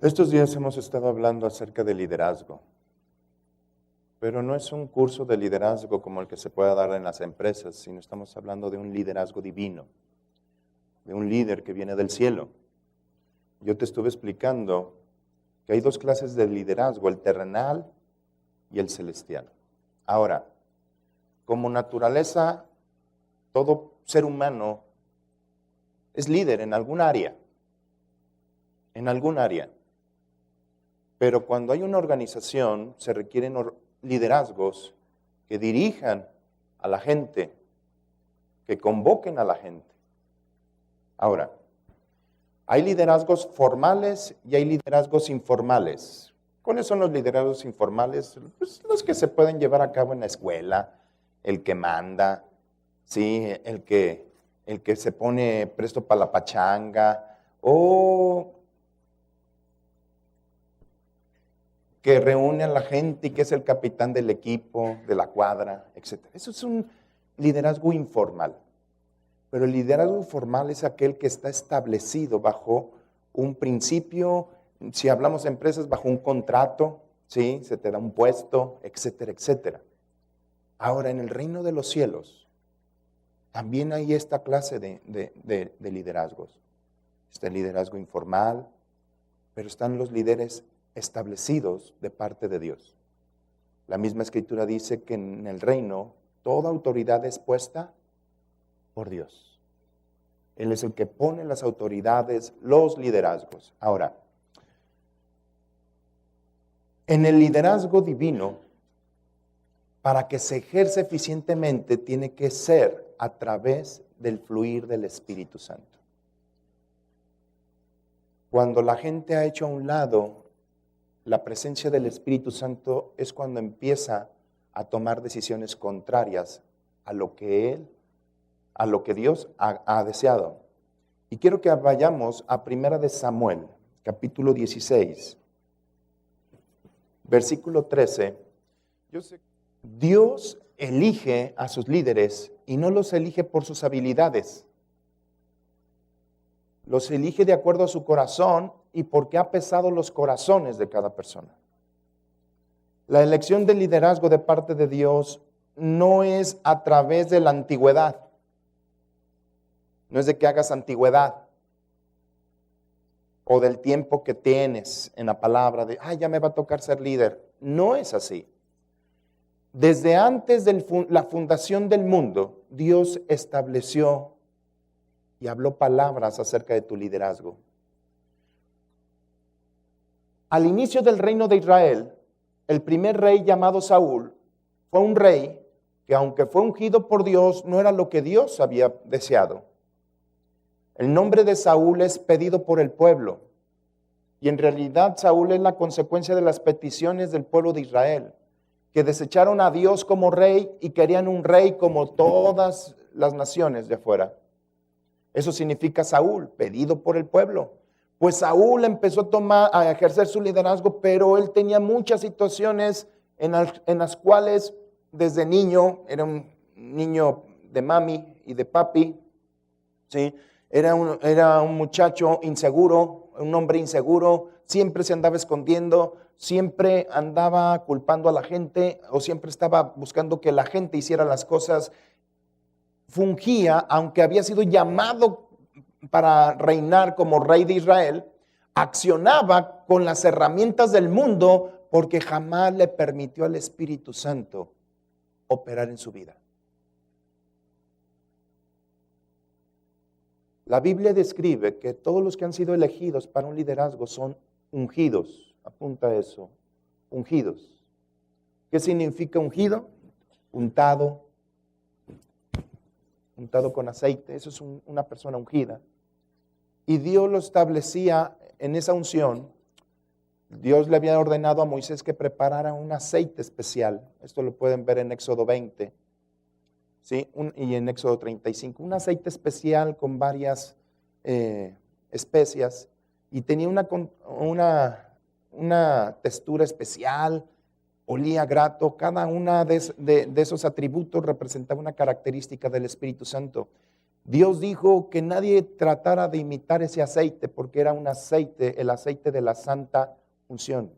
Estos días hemos estado hablando acerca de liderazgo, pero no es un curso de liderazgo como el que se pueda dar en las empresas, sino estamos hablando de un liderazgo divino, de un líder que viene del cielo. Yo te estuve explicando que hay dos clases de liderazgo, el terrenal y el celestial. Ahora, como naturaleza, todo ser humano es líder en algún área, Pero cuando hay una organización, se requieren liderazgos que dirijan a la gente, que convoquen a la gente. Ahora, hay liderazgos formales y hay liderazgos informales. ¿Cuáles son los liderazgos informales? Pues los que se pueden llevar a cabo en la escuela, el que manda, ¿sí? el que se pone presto para la pachanga, o que reúne a la gente y que es el capitán del equipo, de la cuadra, etc. Eso es un liderazgo informal. Pero el liderazgo formal es aquel que está establecido bajo un principio, si hablamos de empresas, bajo un contrato, ¿sí? Se te da un puesto, etcétera, etcétera. Ahora, en el reino de los cielos, también hay esta clase de liderazgos. Está el liderazgo informal, pero están los líderes establecidos de parte de Dios. La misma escritura dice que en el reino toda autoridad es puesta por Dios. Él es el que pone las autoridades, los liderazgos. Ahora, en el liderazgo divino, para que se ejerza eficientemente, tiene que ser a través del fluir del Espíritu Santo. Cuando la gente ha hecho a un lado la presencia del Espíritu Santo, es cuando empieza a tomar decisiones contrarias a lo que Dios ha deseado. Y quiero que vayamos a 1 Samuel, capítulo 16, versículo 13. Dios elige a sus líderes y no los elige por sus habilidades. Los elige de acuerdo a su corazón y porque ha pesado los corazones de cada persona. La elección del liderazgo de parte de Dios no es a través de la antigüedad. No es de que hagas antigüedad o del tiempo que tienes en la palabra de, ya me va a tocar ser líder. No es así. Desde antes de la fundación del mundo, Dios estableció y habló palabras acerca de tu liderazgo. Al inicio del reino de Israel, el primer rey llamado Saúl fue un rey que, aunque fue ungido por Dios, no era lo que Dios había deseado. El nombre de Saúl es pedido por el pueblo, y en realidad Saúl es la consecuencia de las peticiones del pueblo de Israel, que desecharon a Dios como rey y querían un rey como todas las naciones de afuera. Eso significa Saúl, pedido por el pueblo. Pues Saúl empezó a ejercer su liderazgo, pero él tenía muchas situaciones en las cuales desde niño, era un niño de mami y de papi, ¿sí? Era un muchacho inseguro, un hombre inseguro, siempre se andaba escondiendo, siempre andaba culpando a la gente o siempre estaba buscando que la gente hiciera las cosas. Fungía, aunque había sido llamado para reinar como rey de Israel, accionaba con las herramientas del mundo porque jamás le permitió al Espíritu Santo operar en su vida. La Biblia describe que todos los que han sido elegidos para un liderazgo son ungidos. Apunta eso, ungidos. ¿Qué significa ungido? Untado con aceite, eso es una persona ungida. Y Dios lo establecía en esa unción. Dios le había ordenado a Moisés que preparara un aceite especial. Esto lo pueden ver en Éxodo 20, ¿sí? Y en Éxodo 35. Un aceite especial con varias especias. Y tenía una textura especial, olía grato. Cada una de esos atributos representaba una característica del Espíritu Santo. Dios dijo que nadie tratara de imitar ese aceite porque era un aceite, el aceite de la santa unción.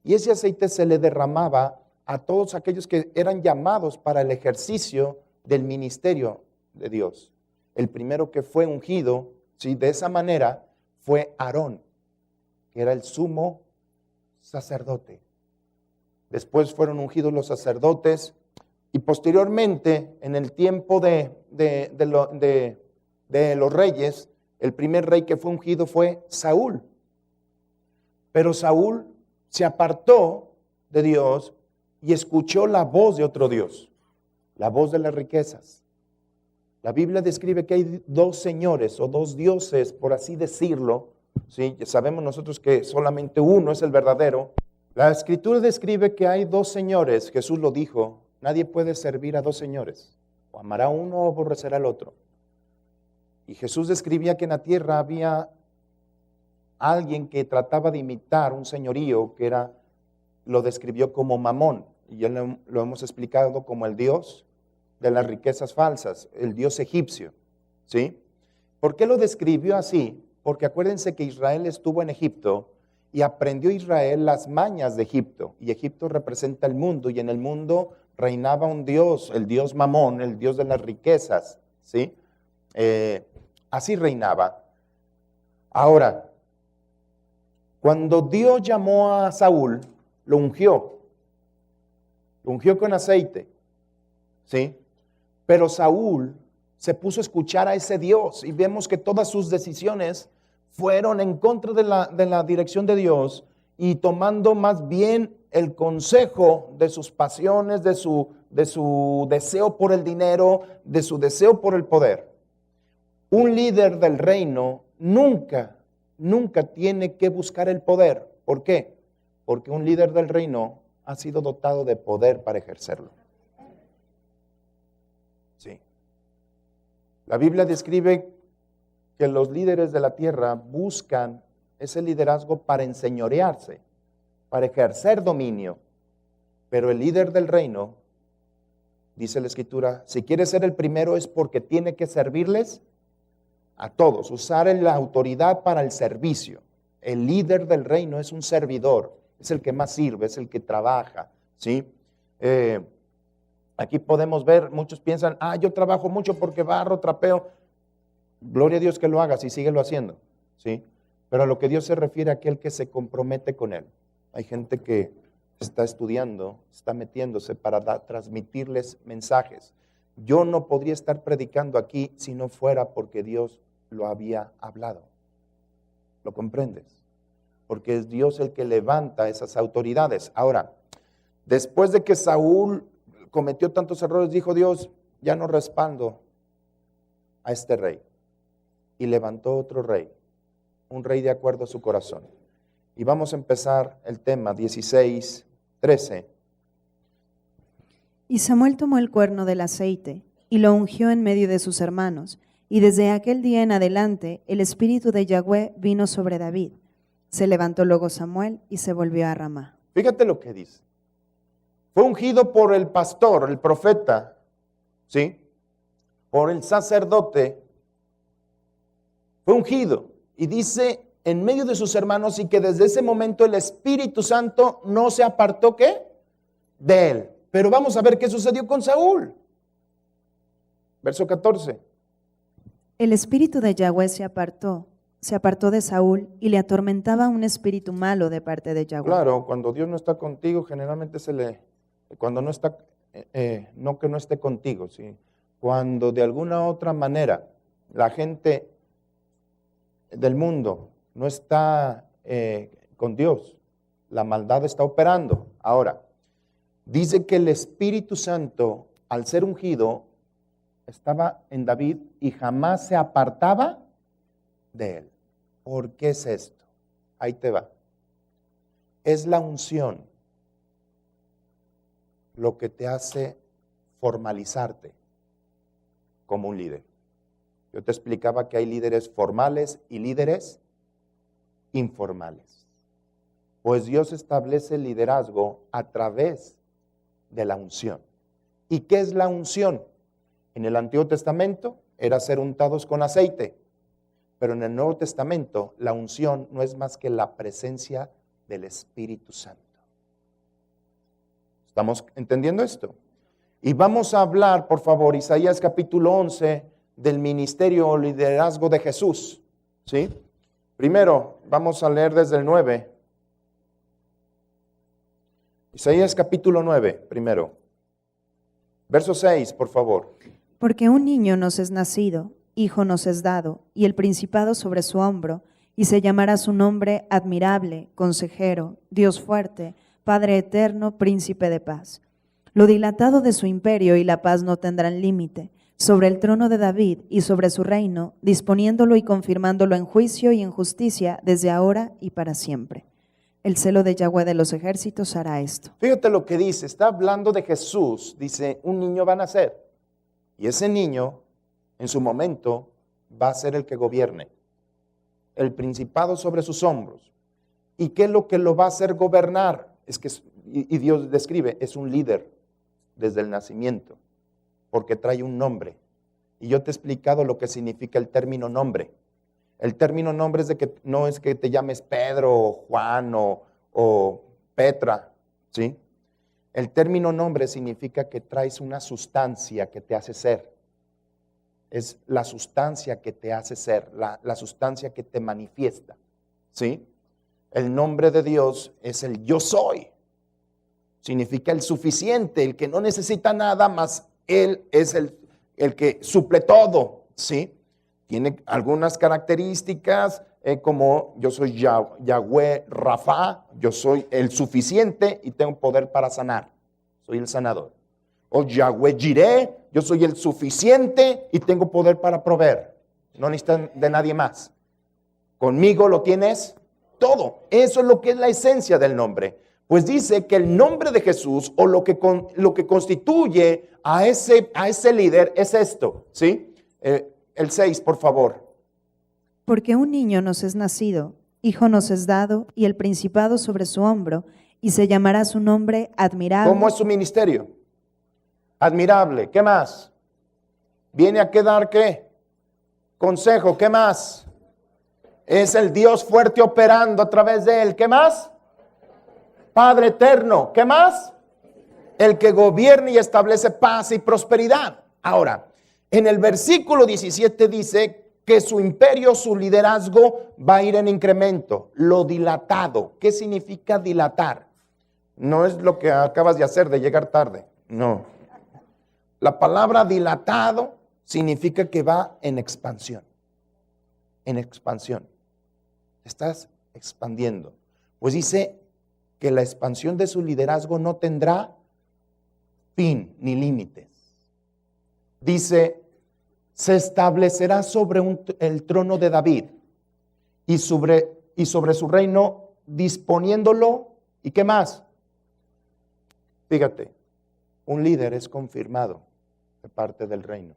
Y ese aceite se le derramaba a todos aquellos que eran llamados para el ejercicio del ministerio de Dios. El primero que fue ungido, ¿sí?, de esa manera fue Aarón, que era el sumo sacerdote. Después fueron ungidos los sacerdotes y posteriormente, en el tiempo de los reyes, el primer rey que fue ungido fue Saúl. Pero Saúl se apartó de Dios y escuchó la voz de otro Dios, la voz de las riquezas. La Biblia describe que hay dos señores o dos dioses, por así decirlo. ¿Sí? Sabemos nosotros que solamente uno es el verdadero. La Escritura describe que hay dos señores. Jesús lo dijo, nadie puede servir a dos señores. O amará a uno o aborrecerá al otro. Y Jesús describía que en la tierra había alguien que trataba de imitar un señorío que era, lo describió como Mamón. Y ya lo hemos explicado como el Dios de las riquezas falsas, el Dios egipcio. ¿Sí? ¿Por qué lo describió así? Porque acuérdense que Israel estuvo en Egipto y aprendió Israel las mañas de Egipto. Y Egipto representa el mundo y en el mundo reinaba un Dios, el Dios Mamón, el Dios de las riquezas. ¿Sí? Así reinaba. Ahora, cuando Dios llamó a Saúl, lo ungió con aceite. ¿Sí? Pero Saúl se puso a escuchar a ese Dios y vemos que todas sus decisiones fueron en contra de la dirección de Dios y tomando más bien el consejo de sus pasiones, de su deseo por el dinero, de su deseo por el poder. Un líder del reino nunca tiene que buscar el poder. ¿Por qué? Porque un líder del reino ha sido dotado de poder para ejercerlo. Sí. La Biblia describe que los líderes de la tierra buscan ese liderazgo para enseñorearse, para ejercer dominio. Pero el líder del reino, dice la Escritura, si quiere ser el primero es porque tiene que servirles a todos, usar la autoridad para el servicio. El líder del reino es un servidor, es el que más sirve, es el que trabaja. ¿Sí? Aquí podemos ver, muchos piensan, yo trabajo mucho porque barro, trapeo. Gloria a Dios que lo hagas y síguelo haciendo, ¿sí? Pero a lo que Dios se refiere a aquel que se compromete con Él. Hay gente que está estudiando, está metiéndose para transmitirles mensajes. Yo no podría estar predicando aquí si no fuera porque Dios lo había hablado. ¿Lo comprendes? Porque es Dios el que levanta esas autoridades. Ahora, después de que Saúl cometió tantos errores, dijo Dios, ya no respaldo a este rey. Y levantó otro rey, un rey de acuerdo a su corazón. Y vamos a empezar el tema 16:13. Y Samuel tomó el cuerno del aceite y lo ungió en medio de sus hermanos. Y desde aquel día en adelante el espíritu de Yahweh vino sobre David. Se levantó luego Samuel y se volvió a Ramá. Fíjate lo que dice. Fue ungido por el pastor, el profeta, ¿sí? Por el sacerdote. Fue ungido. Y dice en medio de sus hermanos y que desde ese momento el Espíritu Santo no se apartó, ¿qué? De él. Pero vamos a ver qué sucedió con Saúl. Verso 14. El espíritu de Yahweh se apartó de Saúl y le atormentaba un espíritu malo de parte de Yahweh. Claro, cuando Dios no está contigo, generalmente cuando no está, no que no esté contigo, ¿sí? Cuando de alguna otra manera la gente del mundo no está con Dios, la maldad está operando. Ahora, dice que el Espíritu Santo, al ser ungido, estaba en David y jamás se apartaba de él. ¿Por qué es esto? Ahí te va. Es la unción lo que te hace formalizarte como un líder. Yo te explicaba que hay líderes formales y líderes informales. Pues Dios establece el liderazgo a través de la unción. ¿Y qué es la unción? En el Antiguo Testamento era ser untados con aceite. Pero en el Nuevo Testamento la unción no es más que la presencia del Espíritu Santo. ¿Estamos entendiendo esto? Y vamos a hablar, por favor, Isaías capítulo 11, del ministerio o liderazgo de Jesús. ¿Sí? Primero, vamos a leer desde el 9. Isaías capítulo 9, primero. Verso 6, por favor. Porque un niño nos es nacido, hijo nos es dado, y el principado sobre su hombro, y se llamará su nombre admirable, consejero, Dios fuerte, Padre eterno, príncipe de paz. Lo dilatado de su imperio y la paz no tendrán límite, sobre el trono de David y sobre su reino, disponiéndolo y confirmándolo en juicio y en justicia desde ahora y para siempre. El celo de Yahweh de los ejércitos hará esto. Fíjate lo que dice, está hablando de Jesús, dice, un niño va a nacer. Y ese niño, en su momento, va a ser el que gobierne. El principado sobre sus hombros. ¿Y qué es lo que lo va a hacer gobernar? Es que, y Dios describe, es un líder desde el nacimiento, porque trae un nombre. Y yo te he explicado lo que significa el término nombre. El término nombre es de que no es que te llames Pedro o Juan o Petra, ¿sí? El término nombre significa que traes una sustancia que te hace ser. Es la sustancia que te hace ser, la sustancia que te manifiesta, ¿sí? El nombre de Dios es el yo soy. Significa el suficiente, el que no necesita nada más. Él es el que suple todo, ¿sí? Tiene algunas características como yo soy Yahweh Rafa, yo soy el suficiente y tengo poder para sanar. Soy el sanador. O Yahweh Jireh, yo soy el suficiente y tengo poder para proveer. No necesitan de nadie más. Conmigo lo tienes todo. Eso es lo que es la esencia del nombre. Pues dice que el nombre de Jesús o lo que constituye a ese líder es esto, ¿sí? El 6, por favor. Porque un niño nos es nacido, hijo nos es dado, y el principado sobre su hombro, y se llamará su nombre admirable. ¿Cómo es su ministerio? Admirable. ¿Qué más? ¿Viene a quedar qué? Consejo. ¿Qué más? Es el Dios fuerte operando a través de él. ¿Qué más? Padre eterno. ¿Qué más? El que gobierna y establece paz y prosperidad. Ahora, en el versículo 17 dice que su imperio, su liderazgo va a ir en incremento. Lo dilatado. ¿Qué significa dilatar? No es lo que acabas de hacer de llegar tarde. No. La palabra dilatado significa que va en expansión. En expansión. Estás expandiendo. Pues dice que la expansión de su liderazgo no tendrá fin ni límites. Dice, se establecerá sobre el trono de David y sobre su reino, disponiéndolo. ¿Y qué más? Fíjate, un líder es confirmado de parte del reino.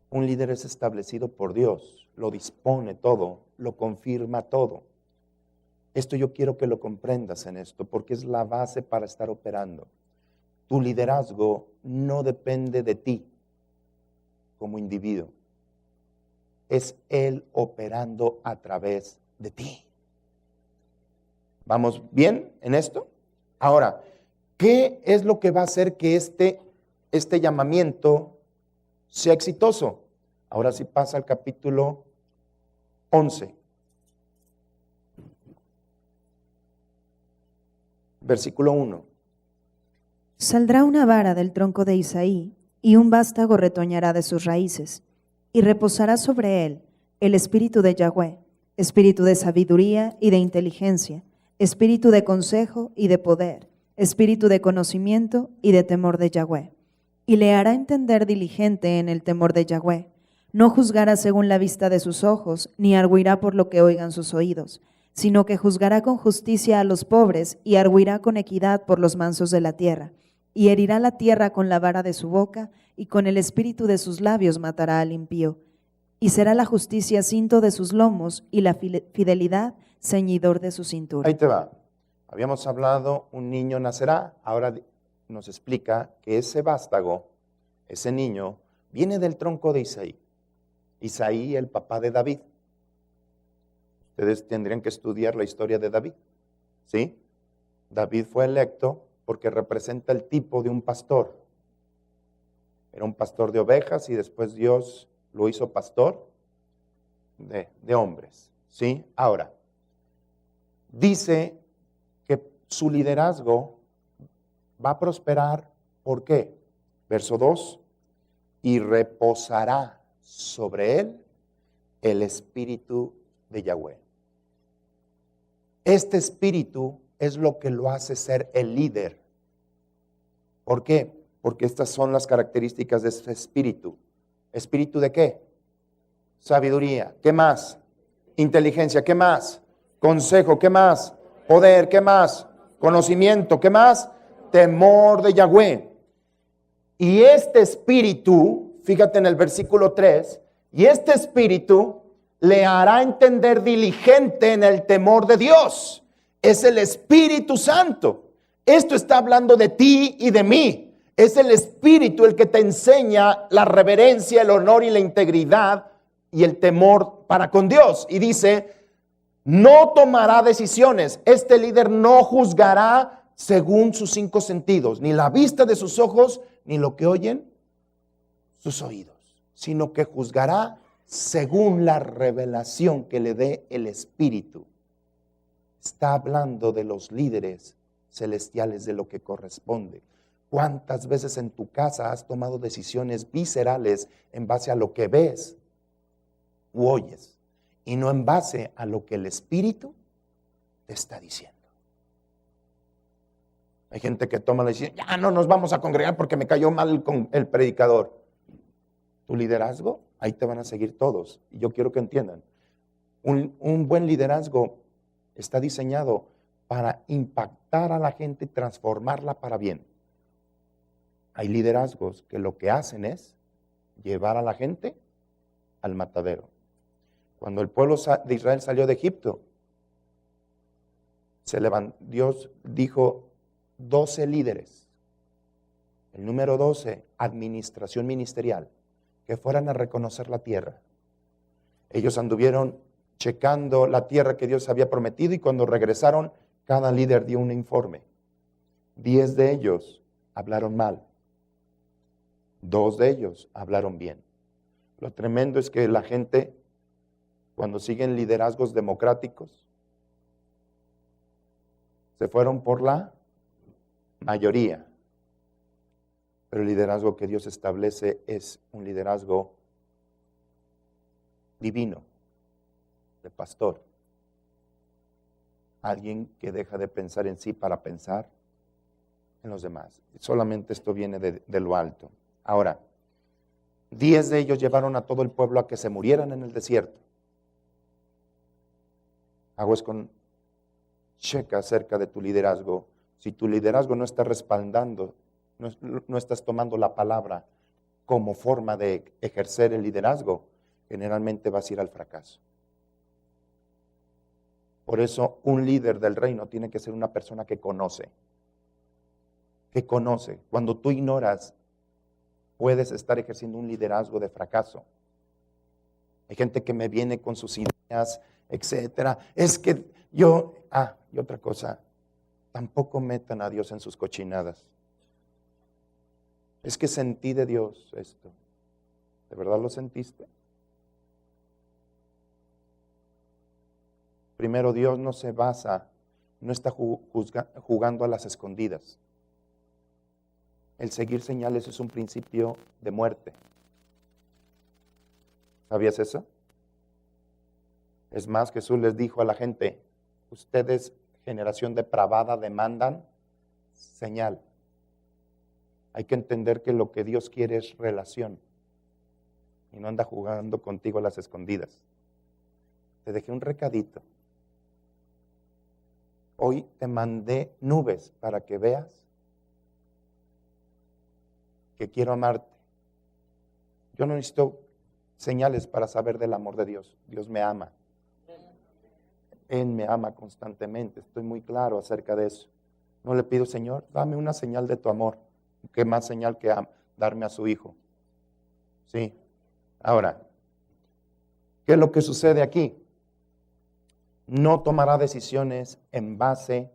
Un líder es establecido por Dios, lo dispone todo, lo confirma todo. Esto yo quiero que lo comprendas en esto, porque es la base para estar operando. Tu liderazgo no depende de ti como individuo. Es Él operando a través de ti. ¿Vamos bien en esto? Ahora, ¿qué es lo que va a hacer que este llamamiento sea exitoso? Ahora sí pasa al capítulo 11. Versículo 1. Saldrá una vara del tronco de Isaí, y un vástago retoñará de sus raíces, y reposará sobre él el espíritu de Yahweh, espíritu de sabiduría y de inteligencia, espíritu de consejo y de poder, espíritu de conocimiento y de temor de Yahweh. Y le hará entender diligente en el temor de Yahweh. No juzgará según la vista de sus ojos, ni arguirá por lo que oigan sus oídos, sino que juzgará con justicia a los pobres y arguirá con equidad por los mansos de la tierra. Y herirá la tierra con la vara de su boca, y con el espíritu de sus labios matará al impío. Y será la justicia cinto de sus lomos, y la fidelidad ceñidor de su cintura. Ahí te va. Habíamos hablado, un niño nacerá. Ahora nos explica que ese vástago, ese niño, Viene del tronco de Isaí. Isaí, el papá de David. Ustedes tendrían que estudiar la historia de David. ¿Sí? David fue electo porque representa el tipo de un pastor. Era un pastor de ovejas y después Dios lo hizo pastor de hombres. ¿Sí? Ahora, dice que su liderazgo va a prosperar. ¿Por qué? Verso 2. Y reposará sobre él el espíritu de Yahweh. Este espíritu es lo que lo hace ser el líder. ¿Por qué? Porque estas son las características de este espíritu. ¿Espíritu de qué? Sabiduría. ¿Qué más? Inteligencia. ¿Qué más? Consejo. ¿Qué más? Poder. ¿Qué más? Conocimiento. ¿Qué más? Temor de Yahweh. Y este espíritu, fíjate en el versículo 3, y este espíritu le hará entender diligente en el temor de Dios. Es el Espíritu Santo. Esto está hablando de ti y de mí. Es el Espíritu el que te enseña la reverencia, el honor y la integridad y el temor para con Dios. Y dice, no tomará decisiones. Este líder no juzgará según sus 5 sentidos, ni la vista de sus ojos, ni lo que oyen sus oídos, sino que juzgará según la revelación que le dé el Espíritu. Está hablando de los líderes celestiales, de lo que corresponde. ¿Cuántas veces en tu casa has tomado decisiones viscerales en base a lo que ves u oyes y no en base a lo que el Espíritu te está diciendo? Hay gente que toma la decisión, ya no nos vamos a congregar porque me cayó mal con el predicador. Tu liderazgo, ahí te van a seguir todos. Y yo quiero que entiendan, un buen liderazgo está diseñado para impactar a la gente y transformarla para bien. Hay liderazgos que lo que hacen es llevar a la gente al matadero. Cuando el pueblo de Israel salió de Egipto, Dios dijo 12 líderes. El número 12, administración ministerial, que fueran a reconocer la tierra. Ellos anduvieron checando la tierra que Dios había prometido y cuando regresaron, cada líder dio un informe. 10 de ellos hablaron mal. 2 de ellos hablaron bien. Lo tremendo es que la gente, cuando siguen liderazgos democráticos, se fueron por la mayoría. Pero el liderazgo que Dios establece es un liderazgo divino, de pastor. Alguien que deja de pensar en sí para pensar en los demás. Solamente esto viene de lo alto. Ahora, 10 de ellos llevaron a todo el pueblo a que se murieran en el desierto. Aguas con checa acerca de tu liderazgo. Si tu liderazgo no está respaldando, no estás tomando la palabra como forma de ejercer el liderazgo, generalmente vas a ir al fracaso. Por eso un líder del reino tiene que ser una persona que conoce. Que conoce. Cuando tú ignoras, puedes estar ejerciendo un liderazgo de fracaso. Hay gente que me viene con sus ideas, etcétera. Es que y otra cosa, tampoco metan a Dios en sus cochinadas. Es que sentí de Dios esto. ¿De verdad lo sentiste? Primero, Dios no está jugando a las escondidas. El seguir señales es un principio de muerte. ¿Sabías eso? Es más, Jesús les dijo a la gente, ustedes, generación depravada, demandan señal. Hay que entender que lo que Dios quiere es relación y no anda jugando contigo a las escondidas. Te dejé un recadito. Hoy te mandé nubes para que veas que quiero amarte. Yo no necesito señales para saber del amor de Dios. Dios me ama. Él me ama constantemente. Estoy muy claro acerca de eso. No le pido, Señor, dame una señal de tu amor. ¿Qué más señal que darme a su hijo? Sí. Ahora, ¿qué es lo que sucede aquí? No tomará decisiones en base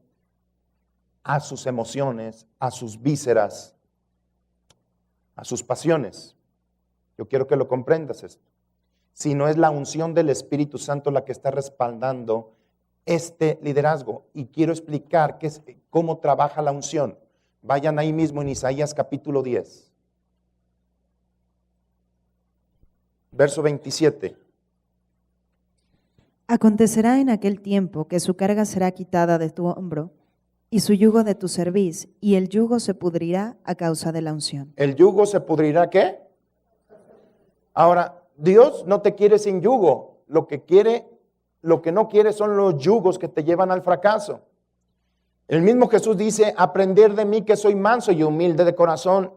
a sus emociones, a sus vísceras, a sus pasiones. Yo quiero que lo comprendas esto. Si no es la unción del Espíritu Santo la que está respaldando este liderazgo. Y quiero explicar cómo trabaja la unción. Vayan ahí mismo en Isaías capítulo 10. Verso 27. Acontecerá en aquel tiempo que su carga será quitada de tu hombro y su yugo de tu cerviz, y el yugo se pudrirá a causa de la unción. ¿El yugo se pudrirá qué? Ahora, Dios no te quiere sin yugo. Lo que no quiere son los yugos que te llevan al fracaso. El mismo Jesús dice, aprender de mí que soy manso y humilde de corazón.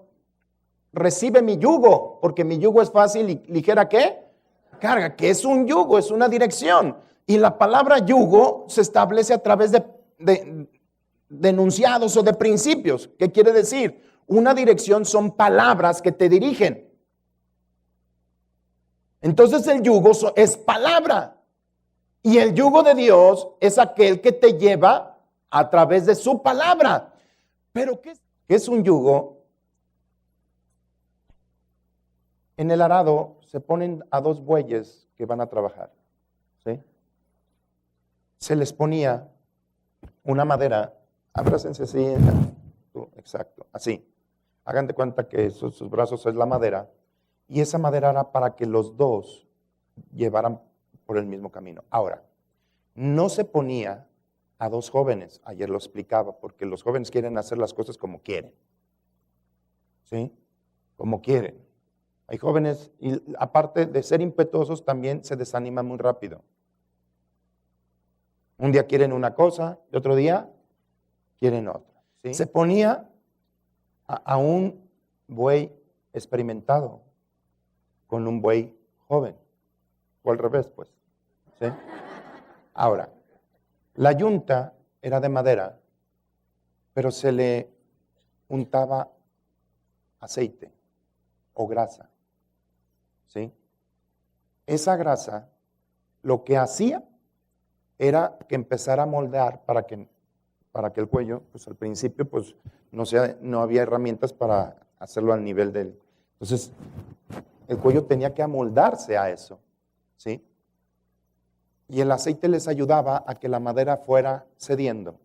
Recibe mi yugo, porque mi yugo es fácil y ligera, ¿qué? Carga, que es un yugo, es una dirección. Y la palabra yugo se establece a través de enunciados o de principios. ¿Qué quiere decir? Una dirección son palabras que te dirigen. Entonces el yugo es palabra. Y el yugo de Dios es aquel que te lleva a través de su palabra. Pero ¿qué es un yugo? En el arado se ponen a dos bueyes que van a trabajar. ¿Sí? Se les ponía una madera. Abrácense así. Exacto, así. Hagan de cuenta que sus brazos es la madera. Y esa madera era para que los dos llevaran por el mismo camino. Ahora, no se ponía a dos jóvenes, ayer lo explicaba, porque los jóvenes quieren hacer las cosas como quieren. ¿Sí? Como quieren. Hay jóvenes, y aparte de ser impetuosos, también se desaniman muy rápido. Un día quieren una cosa, y otro día quieren otra. ¿Sí? Se ponía a un buey experimentado con un buey joven, o al revés, pues. ¿Sí? Ahora, la yunta era de madera, pero se le untaba aceite o grasa. ¿Sí? Esa grasa lo que hacía era que empezara a moldear para que el cuello, pues al principio pues no había herramientas para hacerlo al nivel del. Entonces, el cuello tenía que amoldarse a eso. ¿Sí? Y el aceite les ayudaba a que la madera fuera cediendo.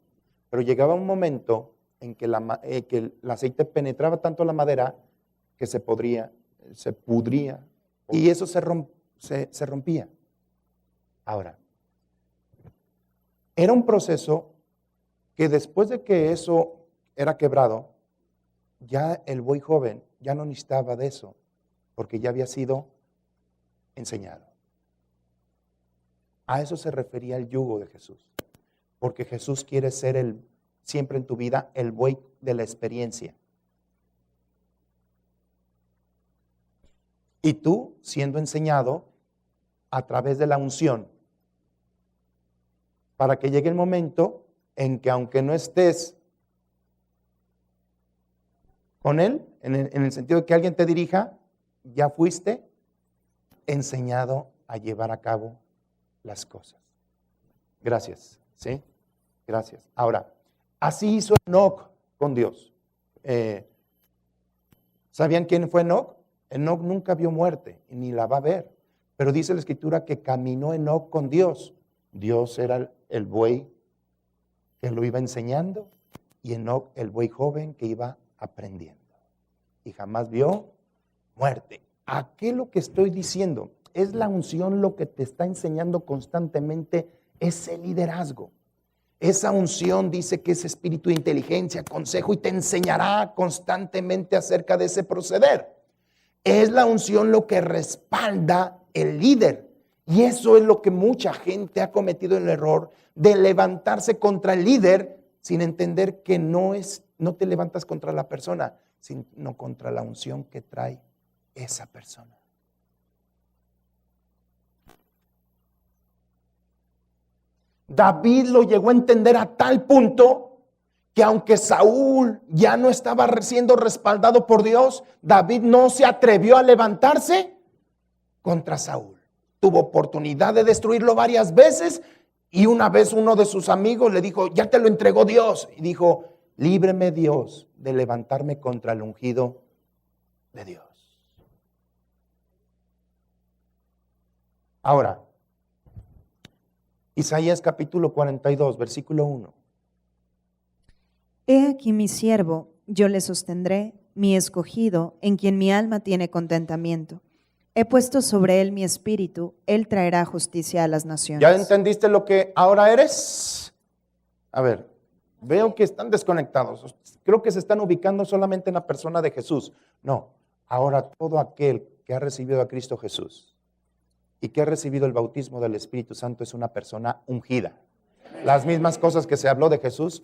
Pero llegaba un momento en que el aceite penetraba tanto la madera que se pudría, y eso se rompía. Ahora, era un proceso que después de que eso era quebrado, ya el buey joven ya no necesitaba de eso, porque ya había sido enseñado. A eso se refería el yugo de Jesús, porque Jesús quiere ser siempre en tu vida el buey de la experiencia. Y tú siendo enseñado a través de la unción, para que llegue el momento en que aunque no estés con Él, en el sentido de que alguien te dirija, ya fuiste enseñado a llevar a cabo las cosas. Gracias, ¿sí? Gracias. Ahora, así hizo Enoc con Dios. ¿Sabían quién fue Enoc? Enoc nunca vio muerte, ni la va a ver. Pero dice la Escritura que caminó Enoc con Dios. Dios era el buey que lo iba enseñando y Enoc el buey joven que iba aprendiendo. Y jamás vio muerte. ¿A qué lo que estoy diciendo? Es la unción lo que te está enseñando constantemente ese liderazgo. Esa unción dice que es espíritu de inteligencia, consejo, y te enseñará constantemente acerca de ese proceder. Es la unción lo que respalda el líder. Y eso es lo que mucha gente ha cometido el error de levantarse contra el líder sin entender que no te levantas contra la persona, sino contra la unción que trae esa persona. David lo llegó a entender a tal punto que aunque Saúl ya no estaba siendo respaldado por Dios, David no se atrevió a levantarse contra Saúl. Tuvo oportunidad de destruirlo varias veces y una vez uno de sus amigos le dijo, ya te lo entregó Dios. Y dijo, líbreme Dios de levantarme contra el ungido de Dios. Ahora, Isaías capítulo 42, versículo 1. He aquí mi siervo, yo le sostendré, mi escogido, en quien mi alma tiene contentamiento. He puesto sobre él mi espíritu, él traerá justicia a las naciones. ¿Ya entendiste lo que ahora eres? A ver, veo que están desconectados. Creo que se están ubicando solamente en la persona de Jesús. No, ahora todo aquel que ha recibido a Cristo Jesús y que ha recibido el bautismo del Espíritu Santo es una persona ungida. Las mismas cosas que se habló de Jesús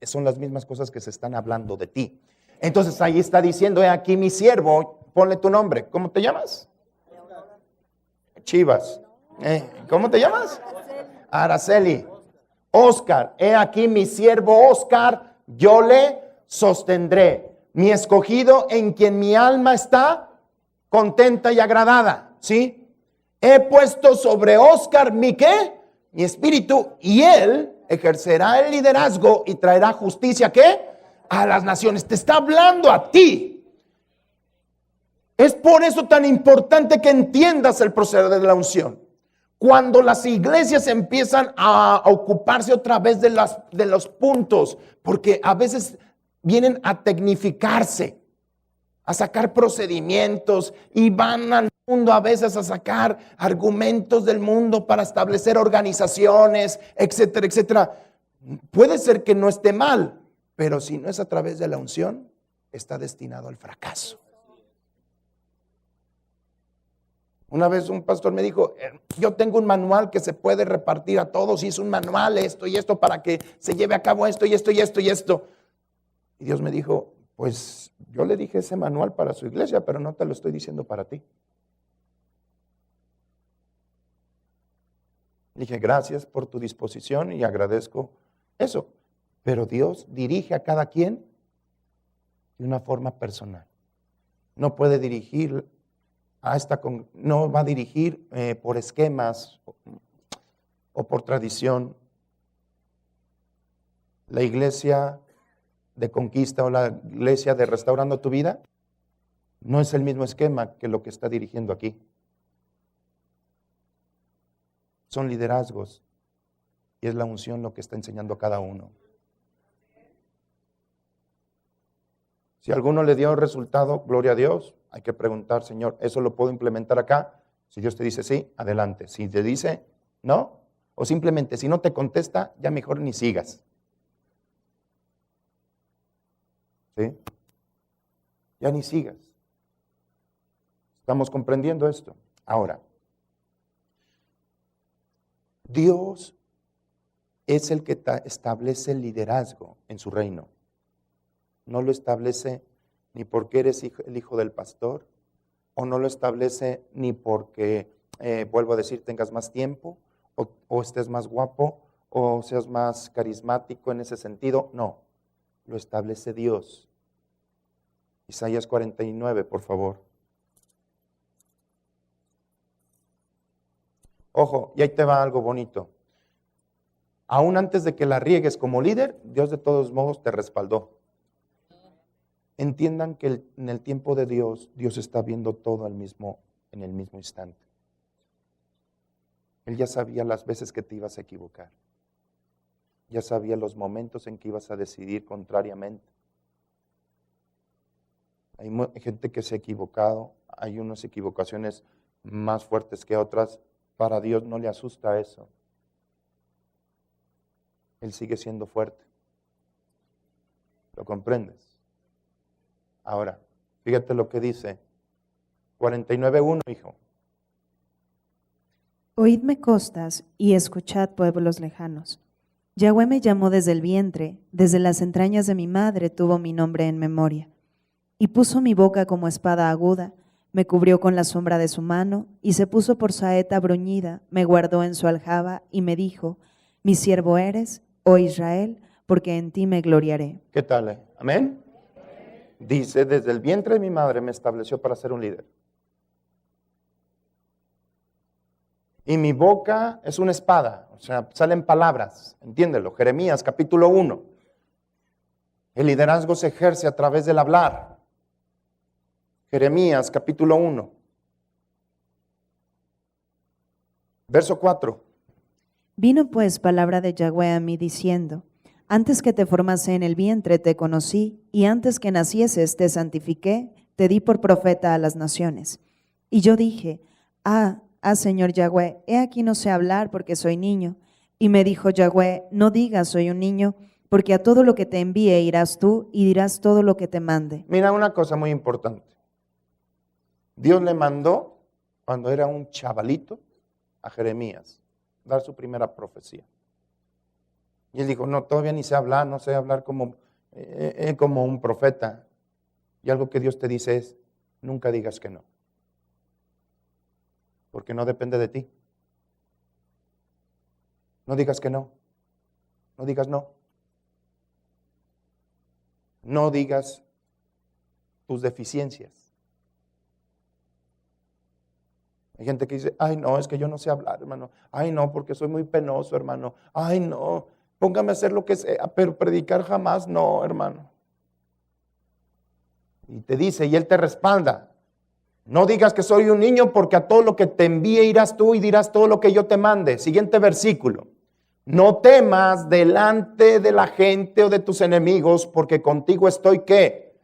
son las mismas cosas que se están hablando de ti. Entonces ahí está diciendo, he aquí mi siervo, ponle tu nombre. ¿Cómo te llamas? Chivas. ¿Cómo te llamas? Araceli. Oscar, he aquí mi siervo Oscar, yo le sostendré. Mi escogido en quien mi alma está contenta y agradada. ¿Sí? He puesto sobre Oscar mi ¿qué? Mi espíritu, y él ejercerá el liderazgo y traerá justicia ¿qué? A las naciones. Te está hablando a ti. Es por eso tan importante que entiendas el proceder de la unción. Cuando las iglesias empiezan a ocuparse otra vez de los puntos, porque a veces vienen a tecnificarse, a sacar procedimientos y van al mundo a veces a sacar argumentos del mundo para establecer organizaciones, etcétera, etcétera. Puede ser que no esté mal, pero si no es a través de la unción, está destinado al fracaso. Una vez un pastor me dijo, yo tengo un manual que se puede repartir a todos y es un manual esto y esto para que se lleve a cabo esto y esto y esto y esto. Y Dios me dijo, pues yo le dije ese manual para su iglesia, pero no te lo estoy diciendo para ti. Dije, gracias por tu disposición y agradezco eso. Pero Dios dirige a cada quien de una forma personal. No puede dirigir no va a dirigir por esquemas o por tradición. La iglesia de Conquista o la iglesia de Restaurando tu Vida no es el mismo esquema que lo que está dirigiendo aquí. Son liderazgos y es la unción lo que está enseñando a cada uno. Si a alguno le dio resultado, gloria a Dios, hay que preguntar, Señor, ¿eso lo puedo implementar acá? Si Dios te dice sí, adelante. Si te dice no, o simplemente si no te contesta, ya mejor ni sigas. ¿Sí? Ya ni sigas. ¿Estamos comprendiendo esto? Ahora, Dios es el que establece el liderazgo en su reino. No lo establece ni porque eres el hijo del pastor, o no lo establece ni porque, vuelvo a decir, tengas más tiempo, o estés más guapo, o seas más carismático en ese sentido. No, lo establece Dios. Isaías 49, por favor. Ojo, y ahí te va algo bonito. Aún antes de que la riegues como líder, Dios de todos modos te respaldó. Entiendan que en el tiempo de Dios, Dios está viendo todo en el mismo instante. Él ya sabía las veces que te ibas a equivocar. Ya sabía los momentos en que ibas a decidir contrariamente. Hay gente que se ha equivocado, hay unas equivocaciones más fuertes que otras. Para Dios no le asusta eso. Él sigue siendo fuerte. ¿Lo comprendes? Ahora, fíjate lo que dice 49:1, hijo. Oídme costas y escuchad pueblos lejanos. Yahweh me llamó desde el vientre, desde las entrañas de mi madre tuvo mi nombre en memoria. Y puso mi boca como espada aguda, me cubrió con la sombra de su mano, y se puso por saeta bruñida, me guardó en su aljaba, y me dijo, mi siervo eres, oh Israel, porque en ti me gloriaré. ¿Qué tal? Amén. Dice, desde el vientre de mi madre me estableció para ser un líder. Y mi boca es una espada, o sea, salen palabras, entiéndelo. Jeremías capítulo 1. El liderazgo se ejerce a través del hablar. Jeremías capítulo 1. Verso 4. Vino pues palabra de Yahweh a mí diciendo: antes que te formase en el vientre te conocí, y antes que nacieses te santifiqué, te di por profeta a las naciones. Y yo dije: Señor Yahweh, he aquí no sé hablar porque soy niño. Y me dijo Yahweh: no digas soy un niño, porque a todo lo que te envíe irás tú y dirás todo lo que te mande. Mira una cosa muy importante. Dios le mandó, cuando era un chavalito, a Jeremías dar su primera profecía. Y él dijo, no, todavía ni sé hablar, no sé hablar como un profeta. Y algo que Dios te dice es, nunca digas que no. Porque no depende de ti. No digas que no. No digas no. No digas tus deficiencias. Hay gente que dice, ay no, es que yo no sé hablar, hermano. Ay no, porque soy muy penoso, hermano. Ay no, póngame a hacer lo que sea, pero predicar jamás no, hermano. Y te dice, y Él te respalda. No digas que soy un niño, porque a todo lo que te envíe irás tú y dirás todo lo que yo te mande. Siguiente versículo. No temas delante de la gente o de tus enemigos, porque contigo estoy, ¿qué?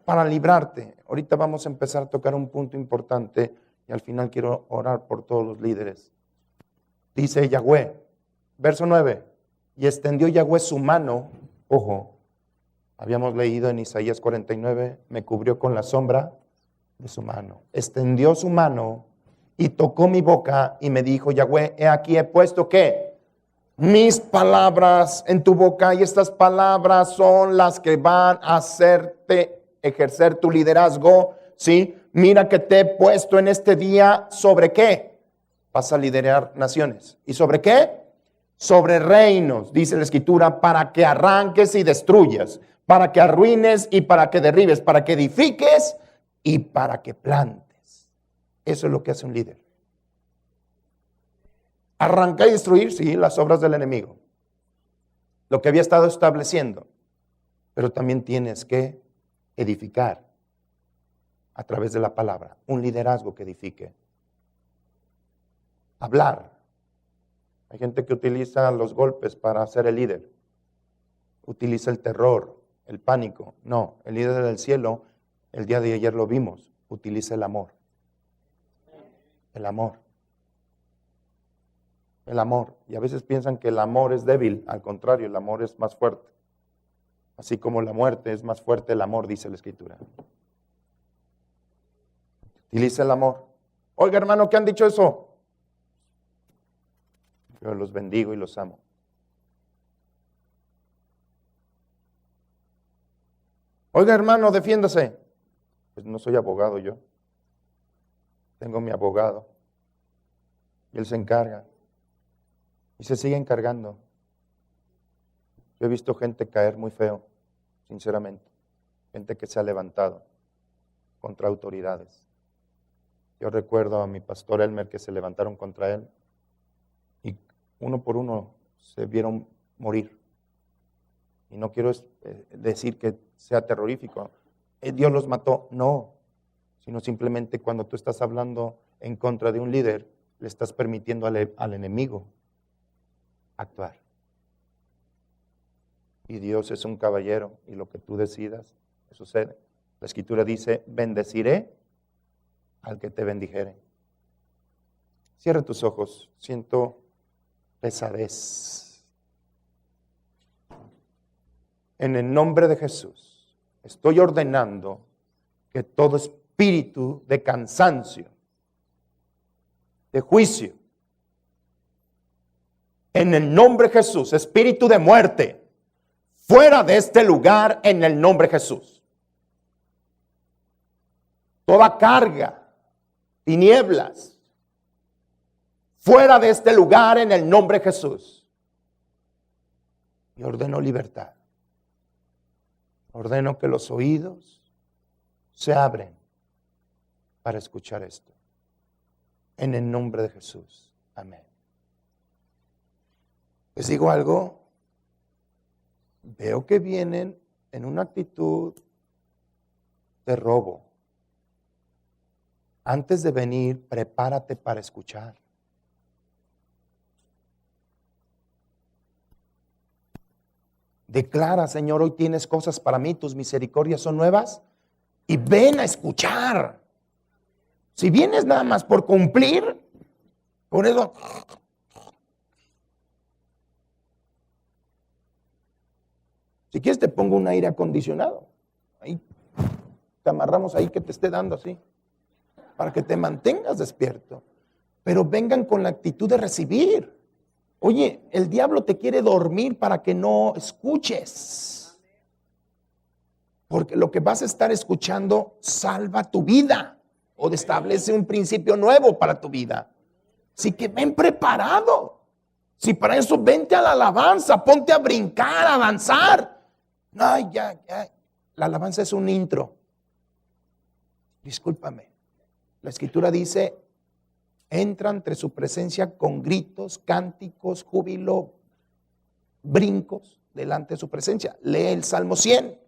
Para librarte. Ahorita vamos a empezar a tocar un punto importante y al final quiero orar por todos los líderes. Dice Yahweh, verso 9, y extendió Yahweh su mano, ojo, habíamos leído en Isaías 49, me cubrió con la sombra de su mano. Extendió su mano y tocó mi boca y me dijo, Yahweh, he aquí he puesto, ¿qué? Mis palabras en tu boca, y estas palabras son las que van a hacerte ejercer tu liderazgo, ¿sí? Mira que te he puesto en este día, ¿sobre qué? Vas a liderar naciones. ¿Y sobre qué? Sobre reinos, dice la Escritura, para que arranques y destruyas, para que arruines y para que derribes, para que edifiques y para que plantes. Eso es lo que hace un líder. Arrancar y destruir, sí, las obras del enemigo. Lo que había estado estableciendo. Pero también tienes que edificar a través de la palabra. Un liderazgo que edifique. Hablar. Hay gente que utiliza los golpes para ser el líder. Utiliza el terror, el pánico. No, el líder del cielo, el día de ayer lo vimos, utiliza el amor. El amor. El amor. Y a veces piensan que el amor es débil. Al contrario, el amor es más fuerte. Así como la muerte es más fuerte, el amor, dice la Escritura. Utiliza el amor. Oiga, hermano, ¿qué han dicho eso? Yo los bendigo y los amo. Oiga, hermano, defiéndase. Pues no soy abogado yo. Tengo mi abogado. Y él se encarga. Y se sigue encargando. Yo he visto gente caer muy feo, sinceramente. Gente que se ha levantado contra autoridades. Yo recuerdo a mi pastor Elmer que se levantaron contra él y uno por uno se vieron morir. Y no quiero decir que sea terrorífico. Dios los mató. No, sino simplemente cuando tú estás hablando en contra de un líder, le estás permitiendo al enemigo actuar. Y Dios es un caballero y lo que tú decidas, sucede. La Escritura dice, bendeciré al que te bendijere. Cierra tus ojos, siento pesadez. En el nombre de Jesús, estoy ordenando que todo espíritu de cansancio, de juicio, en el nombre de Jesús, espíritu de muerte, fuera de este lugar en el nombre de Jesús. Toda carga, tinieblas, fuera de este lugar en el nombre de Jesús. Y ordeno libertad. Ordeno que los oídos se abren para escuchar esto. En el nombre de Jesús. Amén. Les digo algo. Veo que vienen en una actitud de robo. Antes de venir, prepárate para escuchar. Declara, Señor, hoy tienes cosas para mí, tus misericordias son nuevas. Y ven a escuchar. Si vienes nada más por cumplir, por eso. Si quieres te pongo un aire acondicionado. Ahí te amarramos ahí que te esté dando así. Para que te mantengas despierto. Pero vengan con la actitud de recibir. Oye, el diablo te quiere dormir para que no escuches. Porque lo que vas a estar escuchando salva tu vida. O establece un principio nuevo para tu vida. Así que ven preparado. Si para eso vente a la alabanza, ponte a brincar, a danzar. No, ya. La alabanza es un intro. Discúlpame. La escritura dice, entra entre su presencia con gritos, cánticos, júbilo, brincos delante de su presencia. Lee el Salmo 100.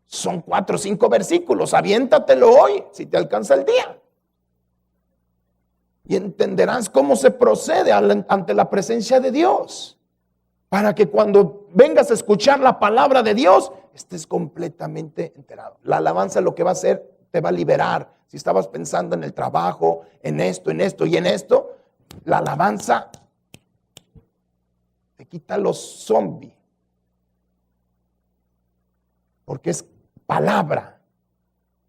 Son 4 o 5 versículos. Aviéntatelo hoy, si te alcanza el día. Y entenderás cómo se procede ante la presencia de Dios. Para que cuando vengas a escuchar la palabra de Dios, estés completamente enterado. La alabanza lo que va a hacer, te va a liberar. Si estabas pensando en el trabajo, en esto y en esto, la alabanza te quita los zombies. Porque es palabra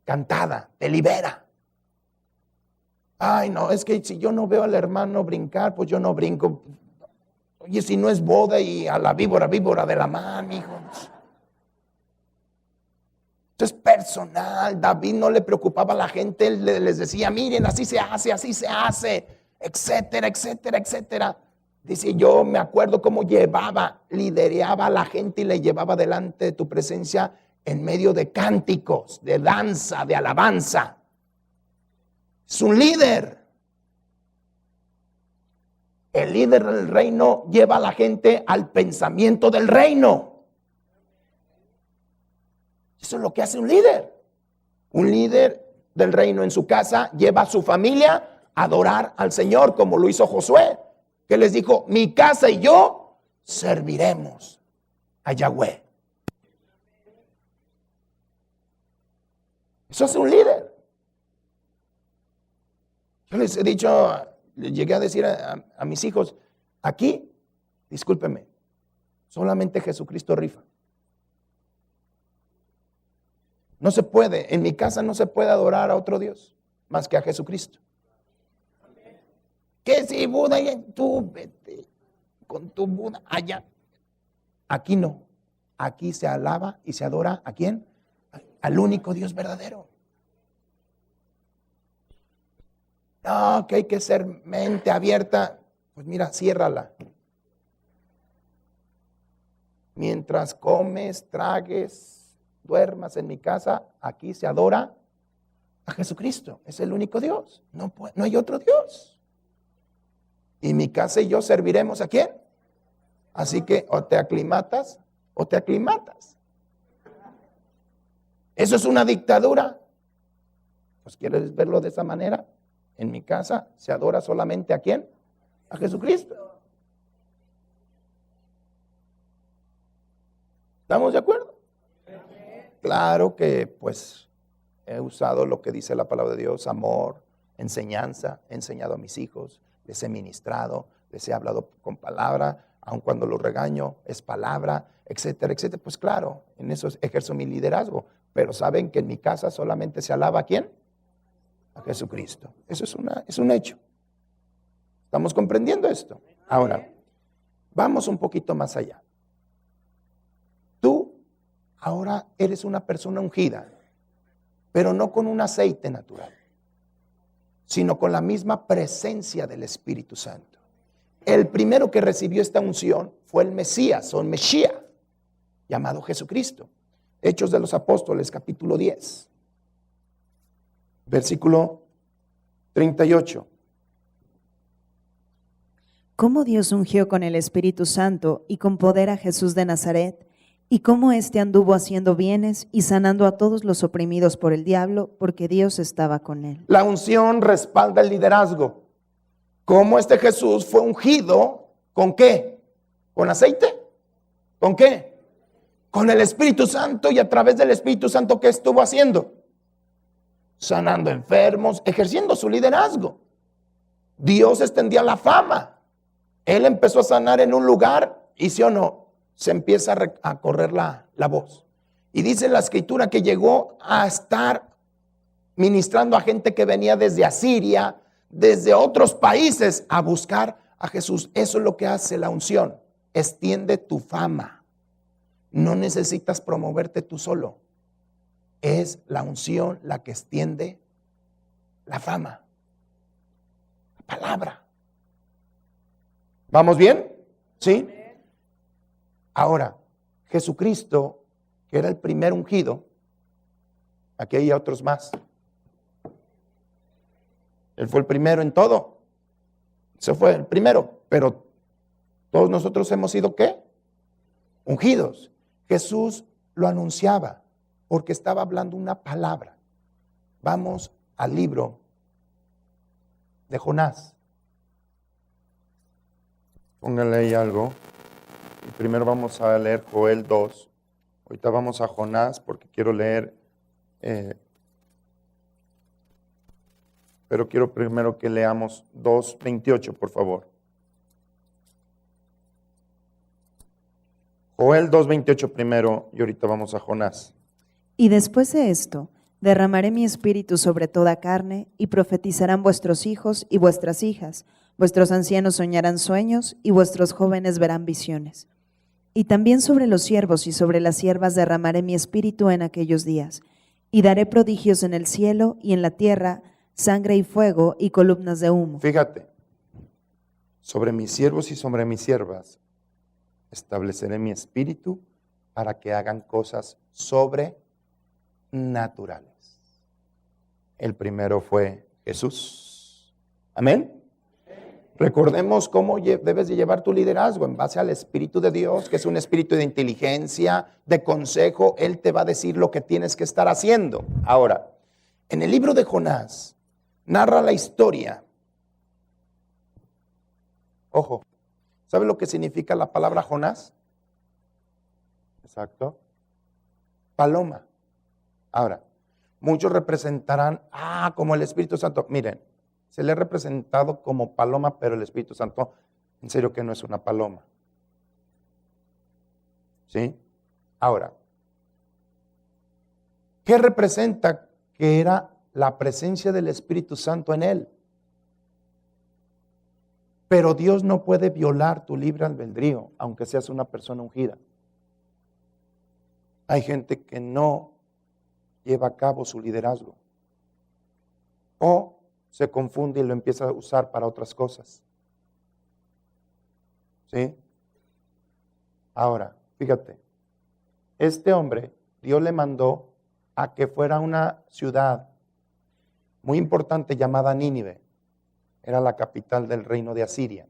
cantada, te libera. Ay, no, es que si yo no veo al hermano brincar, pues yo no brinco. Oye, si no es boda y a la víbora de la mano, hijo. Esto es personal. David no le preocupaba a la gente, él les decía, miren, así se hace, etcétera, etcétera, etcétera. Dice, yo me acuerdo cómo lideraba a la gente y le llevaba delante de tu presencia en medio de cánticos, de danza, de alabanza. Es un líder. El líder del reino lleva a la gente al pensamiento del reino. Eso es lo que hace un líder. Un líder del reino en su casa lleva a su familia a adorar al Señor, como lo hizo Josué, que les dijo, mi casa y yo serviremos a Yahweh. Eso hace un líder. Yo les he dicho, les llegué a decir a mis hijos, aquí, discúlpenme, solamente Jesucristo rifa. No se puede, en mi casa no se puede adorar a otro Dios más que a Jesucristo. Que si Buda, tú vete con tu Buda allá. Aquí no, aquí se alaba y se adora ¿a quién? Al único Dios verdadero. No, que hay que ser mente abierta. Pues mira, ciérrala. Mientras comes, tragues, duermas en mi casa, aquí se adora a Jesucristo. Es el único Dios. No hay otro Dios. Y mi casa y yo serviremos ¿a quién? Así que o te aclimatas o te aclimatas. ¿Eso es una dictadura? Pues ¿quieres verlo de esa manera? En mi casa se adora solamente ¿a quién? A Jesucristo. ¿Estamos de acuerdo? Claro que pues he usado lo que dice la palabra de Dios, amor, enseñanza, he enseñado a mis hijos, les he ministrado, les he hablado con palabra, aun cuando los regaño, es palabra, etcétera, etcétera. Pues claro, en eso ejerzo mi liderazgo, pero saben que en mi casa solamente se alaba ¿a quién? A Jesucristo. Eso es un hecho. ¿Estamos comprendiendo esto? Ahora, vamos un poquito más allá. Tú ahora eres una persona ungida, pero no con un aceite natural, sino con la misma presencia del Espíritu Santo. El primero que recibió esta unción fue el Mesías o el Mesías. llamado Jesucristo. Hechos de los Apóstoles, capítulo 10, versículo 38. Cómo Dios ungió con el Espíritu Santo y con poder a Jesús de Nazaret, y cómo éste anduvo haciendo bienes y sanando a todos los oprimidos por el diablo, porque Dios estaba con él. La unción respalda el liderazgo. ¿Cómo este Jesús fue ungido? ¿Con qué? ¿Con aceite? ¿Con qué? Con el Espíritu Santo. Y a través del Espíritu Santo, ¿qué estuvo haciendo? Sanando enfermos, ejerciendo su liderazgo. Dios extendía la fama. Él empezó a sanar en un lugar y sí o no, se empieza a correr la voz. Y dice la Escritura que llegó a estar ministrando a gente que venía desde Asiria, desde otros países a buscar a Jesús. Eso es lo que hace la unción. Extiende tu fama. No necesitas promoverte tú solo. Es la unción la que extiende la fama. La palabra. ¿Vamos bien? ¿Sí? Ahora, Jesucristo, que era el primer ungido, aquí hay otros más. Él fue el primero en todo. Ese fue el primero, pero todos nosotros hemos sido ¿qué? Ungidos. Jesús lo anunciaba porque estaba hablando una palabra. Vamos al libro de Jonás. Póngale ahí algo. Y primero vamos a leer Joel 2. Ahorita vamos a Jonás porque quiero leer, pero quiero primero que leamos 2:28, por favor. Joel 2:28 primero y ahorita vamos a Jonás. Y después de esto, derramaré mi espíritu sobre toda carne, y profetizarán vuestros hijos y vuestras hijas, vuestros ancianos soñarán sueños, y vuestros jóvenes verán visiones. Y también sobre los siervos y sobre las siervas derramaré mi espíritu en aquellos días, y daré prodigios en el cielo y en la tierra, sangre y fuego y columnas de humo. Fíjate, sobre mis siervos y sobre mis siervas estableceré mi espíritu para que hagan cosas sobrenaturales. El primero fue Jesús. Amén. Recordemos cómo debes de llevar tu liderazgo en base al Espíritu de Dios, que es un espíritu de inteligencia, de consejo. Él te va a decir lo que tienes que estar haciendo. Ahora, en el libro de Jonás, narra la historia. Ojo, ¿sabe lo que significa la palabra Jonás? Exacto. Paloma. Ahora, muchos representarán, como el Espíritu Santo. Miren, se le ha representado como paloma, pero el Espíritu Santo, en serio que no es una paloma. ¿Sí? Ahora, ¿qué representa? Que era la presencia del Espíritu Santo en él. Pero Dios no puede violar tu libre albedrío, aunque seas una persona ungida. Hay gente que no lleva a cabo su liderazgo. O se confunde y lo empieza a usar para otras cosas. ¿Sí? Ahora, fíjate, este hombre, Dios le mandó a que fuera a una ciudad muy importante llamada Nínive. Era la capital del reino de Asiria.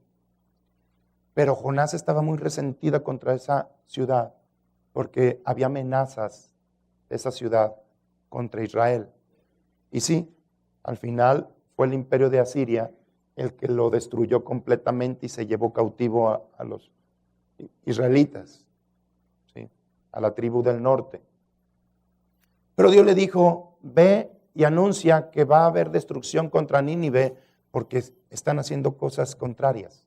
Pero Jonás estaba muy resentida contra esa ciudad porque había amenazas de esa ciudad contra Israel. Y sí, al final fue el imperio de Asiria el que lo destruyó completamente y se llevó cautivo a los israelitas, ¿sí? A la tribu del norte. Pero Dios le dijo, ve y anuncia que va a haber destrucción contra Nínive porque están haciendo cosas contrarias.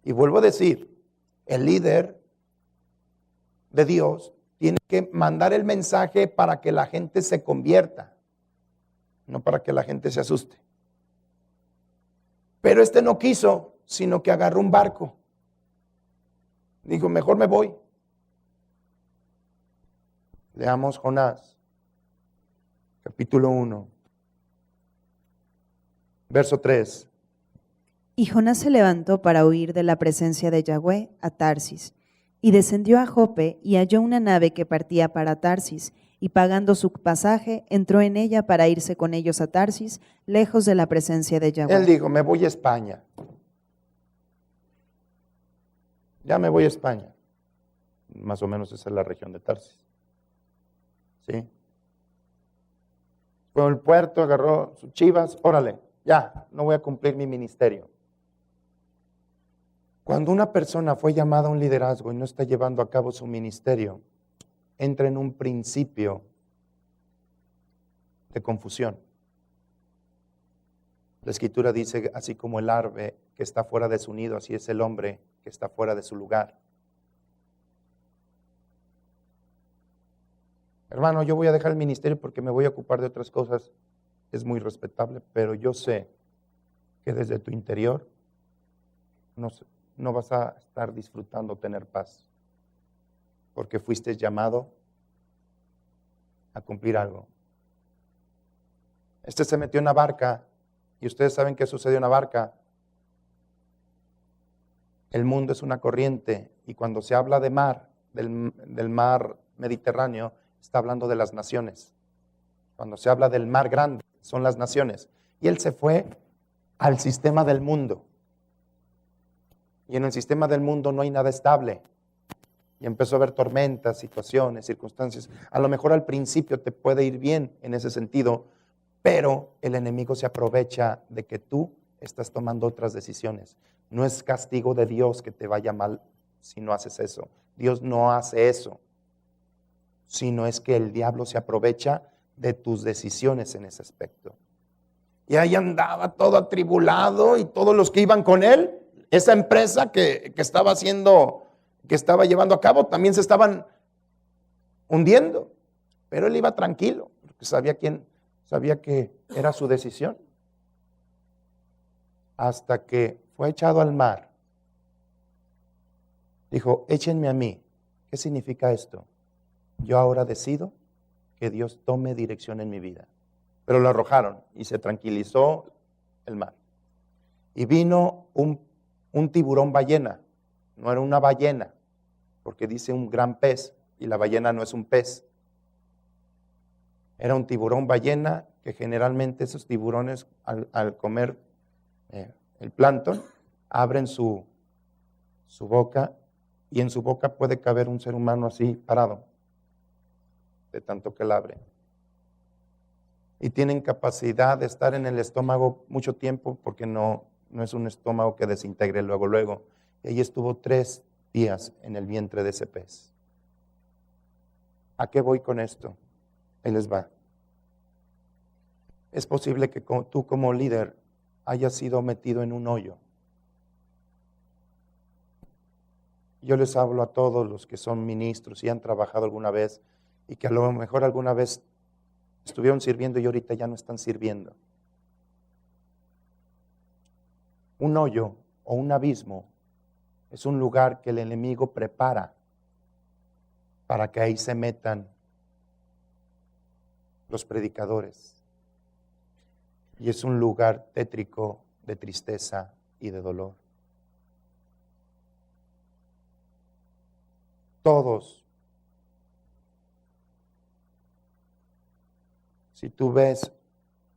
Y vuelvo a decir, el líder de Dios tiene que mandar el mensaje para que la gente se convierta, no para que la gente se asuste. Pero este no quiso, sino que agarró un barco. Dijo, mejor me voy. Leamos Jonás, capítulo 1, verso 3. Y Jonás se levantó para huir de la presencia de Yahweh a Tarsis, Y descendió a Jope y halló una nave que partía para Tarsis, y pagando su pasaje, entró en ella para irse con ellos a Tarsis, lejos de la presencia de Él Yahweh. dijo, me voy a España. Ya me voy a España. Más o menos esa es la región de Tarsis. ¿Sí? Fue al puerto, agarró sus chivas, órale, ya, no voy a cumplir mi ministerio. Cuando una persona fue llamada a un liderazgo y no está llevando a cabo su ministerio, entra en un principio de confusión. La Escritura dice, así como el ave que está fuera de su nido, así es el hombre que está fuera de su lugar. Hermano, yo voy a dejar el ministerio porque me voy a ocupar de otras cosas. Es muy respetable, pero yo sé que desde tu interior no vas a estar disfrutando tener paz, porque fuiste llamado a cumplir algo. Este se metió en una barca, y ustedes saben qué sucedió en una barca. El mundo es una corriente, y cuando se habla de mar, del mar Mediterráneo, está hablando de las naciones. Cuando se habla del mar grande, son las naciones. Y él se fue al sistema del mundo. Y en el sistema del mundo no hay nada estable. Y empezó a haber tormentas, situaciones, circunstancias. A lo mejor al principio te puede ir bien en ese sentido, pero el enemigo se aprovecha de que tú estás tomando otras decisiones. No es castigo de Dios que te vaya mal si no haces eso. Dios no hace eso, sino es que el diablo se aprovecha de tus decisiones en ese aspecto. Y ahí andaba todo atribulado, y todos los que iban con él, esa empresa que estaba haciendo, que estaba llevando a cabo, también se estaban hundiendo. Pero él iba tranquilo, porque sabía que era su decisión. Hasta que fue echado al mar. Dijo, échenme a mí. ¿Qué significa esto? Yo ahora decido que Dios tome dirección en mi vida. Pero lo arrojaron y se tranquilizó el mar. Y vino un tiburón ballena. No era una ballena, porque dice un gran pez, y la ballena no es un pez. Era un tiburón ballena, que generalmente esos tiburones al comer el plancton, abren su boca, y en su boca puede caber un ser humano así parado, de tanto que la abre. Y tienen capacidad de estar en el estómago mucho tiempo, porque no es un estómago que desintegre luego. Y ahí estuvo 3 días en el vientre de ese pez. ¿A qué voy con esto? Ahí les va. Es posible que tú como líder hayas sido metido en un hoyo. Yo les hablo a todos los que son ministros y han trabajado alguna vez, y que a lo mejor alguna vez estuvieron sirviendo y ahorita ya no están sirviendo. Un hoyo o un abismo es un lugar que el enemigo prepara para que ahí se metan los predicadores. Y es un lugar tétrico de tristeza y de dolor. Todos, si tú ves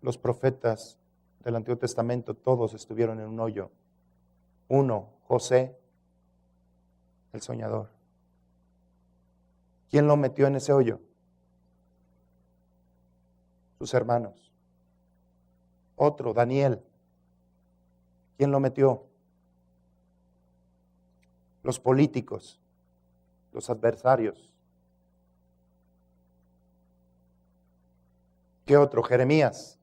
los profetas del Antiguo Testamento, todos estuvieron en un hoyo. Uno, José, el soñador. ¿Quién lo metió en ese hoyo? Sus hermanos. Otro, Daniel. ¿Quién lo metió? Los políticos, los adversarios. ¿Qué otro? Jeremías.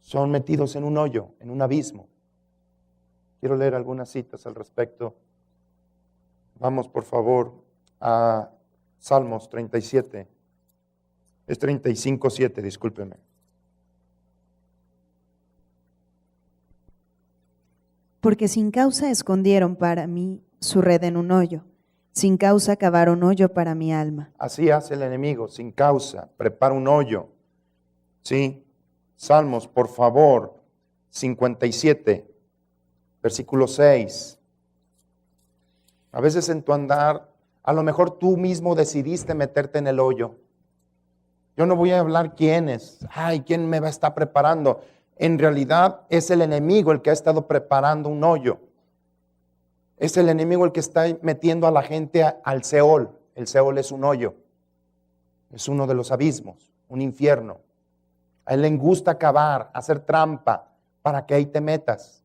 Son metidos en un hoyo, en un abismo. Quiero leer algunas citas al respecto. Vamos, por favor, a Salmos 37. Es 35:7, discúlpeme. Porque sin causa escondieron para mí su red en un hoyo, sin causa cavaron hoyo para mi alma. Así hace el enemigo, sin causa, prepara un hoyo. ¿Sí? Salmos, por favor, 57, versículo 6. A veces en tu andar, a lo mejor tú mismo decidiste meterte en el hoyo. Yo no voy a hablar quiénes, quién me va a estar preparando. En realidad es el enemigo el que ha estado preparando un hoyo. Es el enemigo el que está metiendo a la gente al Seol. El Seol es un hoyo. Es uno de los abismos, un infierno. A él le gusta cavar, hacer trampa para que ahí te metas.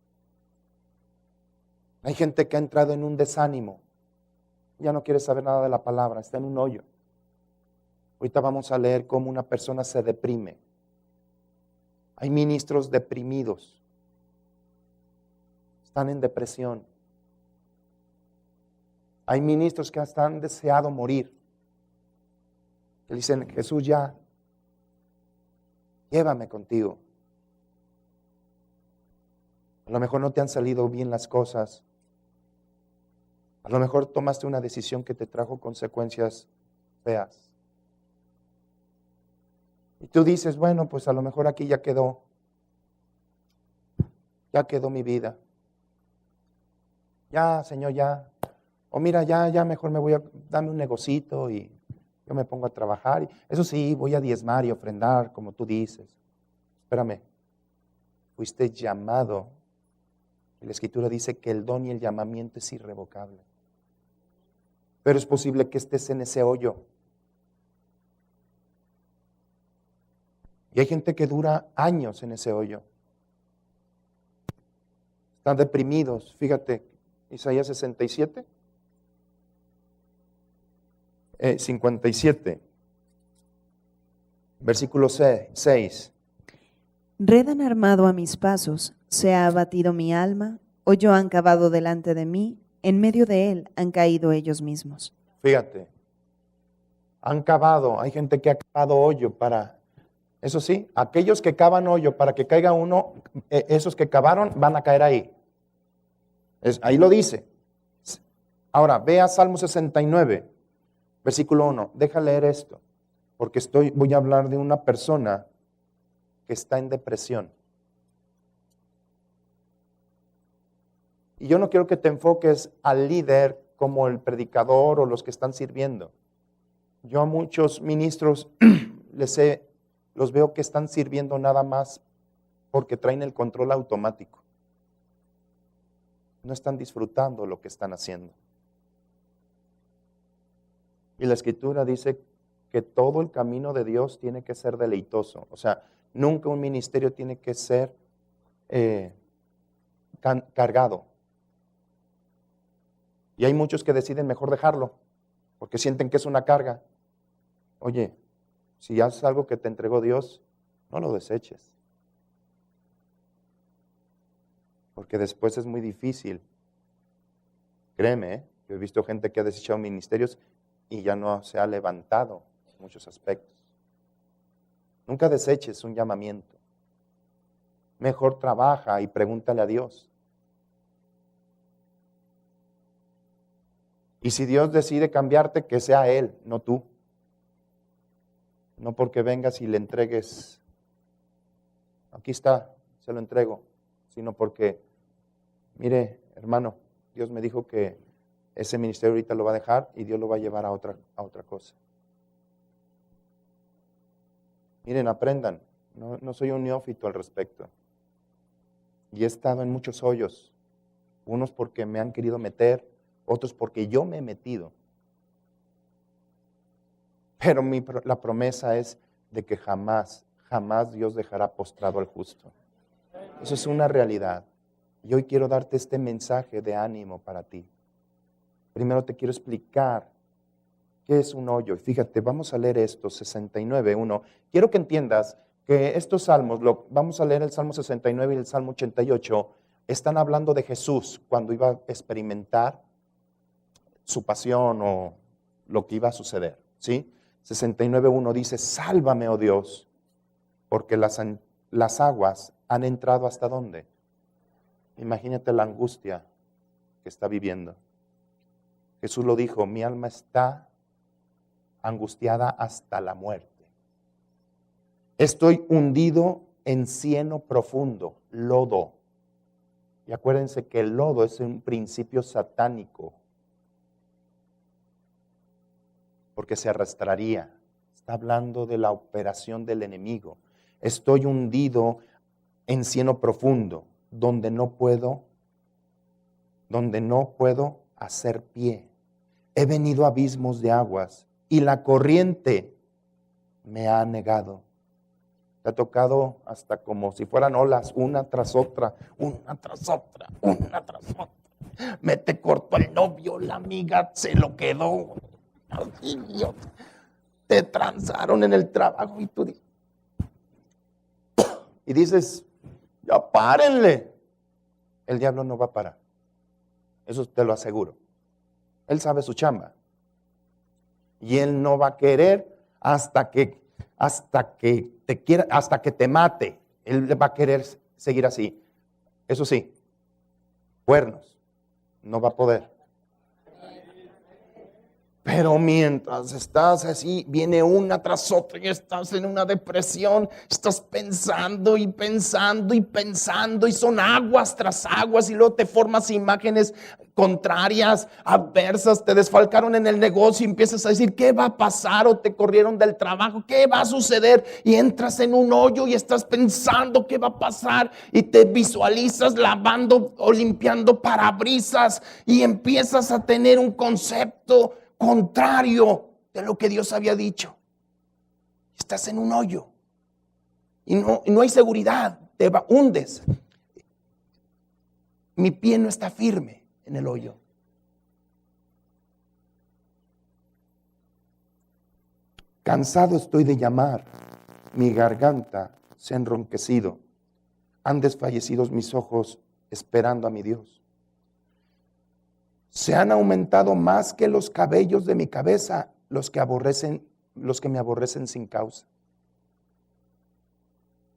Hay gente que ha entrado en un desánimo. Ya no quiere saber nada de la palabra, está en un hoyo. Ahorita vamos a leer cómo una persona se deprime. Hay ministros deprimidos. Están en depresión. Hay ministros que hasta han deseado morir. Le dicen, Jesús, ya, llévame contigo. A lo mejor no te han salido bien las cosas. A lo mejor tomaste una decisión que te trajo consecuencias feas. Y tú dices, bueno, pues a lo mejor aquí ya quedó mi vida. Ya, Señor, ya. O mira, ya mejor me voy a darme un negocito y yo me pongo a trabajar. Y eso sí, voy a diezmar y ofrendar, como tú dices. Espérame, fuiste llamado. Y la Escritura dice que el don y el llamamiento es irrevocable. Pero es posible que estés en ese hoyo. Y hay gente que dura años en ese hoyo. Están deprimidos. Fíjate, Isaías 67, 57, versículo 6. Red han armado a mis pasos, se ha abatido mi alma, hoyo han cavado delante de mí, en medio de él han caído ellos mismos. Fíjate, han cavado, hay gente que ha cavado hoyo para, eso sí, aquellos que cavan hoyo para que caiga uno, esos que cavaron van a caer ahí. Ahí lo dice. Ahora, ve a Salmo 69, versículo 1. Deja leer esto, porque voy a hablar de una persona que está en depresión. Y yo no quiero que te enfoques al líder como el predicador o los que están sirviendo. Yo a muchos ministros los veo que están sirviendo nada más porque traen el control automático. No están disfrutando lo que están haciendo. Y la Escritura dice que todo el camino de Dios tiene que ser deleitoso. O sea, nunca un ministerio tiene que ser cargado. Y hay muchos que deciden mejor dejarlo, porque sienten que es una carga. Oye, si haces algo que te entregó Dios, no lo deseches. Porque después es muy difícil. Créeme, yo he visto gente que ha desechado ministerios y ya no se ha levantado en muchos aspectos. Nunca deseches un llamamiento. Mejor trabaja y pregúntale a Dios. Y si Dios decide cambiarte, que sea Él, no tú. No porque vengas y le entregues, aquí está, se lo entrego, sino porque, mire, hermano, Dios me dijo que ese ministerio ahorita lo va a dejar y Dios lo va a llevar a otra cosa. Miren, aprendan, no soy un neófito al respecto. Y he estado en muchos hoyos, unos porque me han querido meter, otros porque yo me he metido. Pero la promesa es de que jamás Dios dejará postrado al justo. Eso es una realidad. Y hoy quiero darte este mensaje de ánimo para ti. Primero te quiero explicar qué es un hoyo. Y fíjate, vamos a leer esto, 69:1. Quiero que entiendas que estos salmos, vamos a leer el Salmo 69 y el Salmo 88, están hablando de Jesús cuando iba a experimentar su pasión o lo que iba a suceder, ¿sí? 69:1 dice, sálvame, oh Dios, porque las aguas han entrado ¿hasta dónde? Imagínate la angustia que está viviendo. Jesús lo dijo, mi alma está angustiada hasta la muerte. Estoy hundido en cieno profundo, lodo. Y acuérdense que el lodo es un principio satánico. porque se arrastraría. Está hablando de la operación del enemigo. Estoy hundido en cieno profundo, donde no puedo hacer pie. He venido a abismos de aguas y la corriente me ha anegado. Te ha tocado hasta como si fueran olas, una tras otra, una tras otra, una tras otra. Me te cortó el novio, la amiga se lo quedó. Ay, Dios. Te transaron en el trabajo y dices, ya párenle. El diablo no va a parar. Eso te lo aseguro. Él sabe su chamba. Y él no va a querer hasta que te mate. Él va a querer seguir así. Eso sí, cuernos, no va a poder. Pero mientras estás así, viene una tras otra y estás en una depresión, estás pensando y pensando y pensando y son aguas tras aguas y luego te formas imágenes contrarias, adversas, te desfalcaron en el negocio y empiezas a decir, ¿qué va a pasar? O te corrieron del trabajo, ¿qué va a suceder? Y entras en un hoyo y estás pensando, ¿qué va a pasar? Y te visualizas lavando o limpiando parabrisas y empiezas a tener un concepto contrario de lo que Dios había dicho. Estás en un hoyo y no hay seguridad, te hundes. Mi pie no está firme en el hoyo. Cansado estoy de llamar, mi garganta se ha enronquecido, han desfallecido mis ojos esperando a mi Dios. Se han aumentado más que los cabellos de mi cabeza los que me aborrecen sin causa.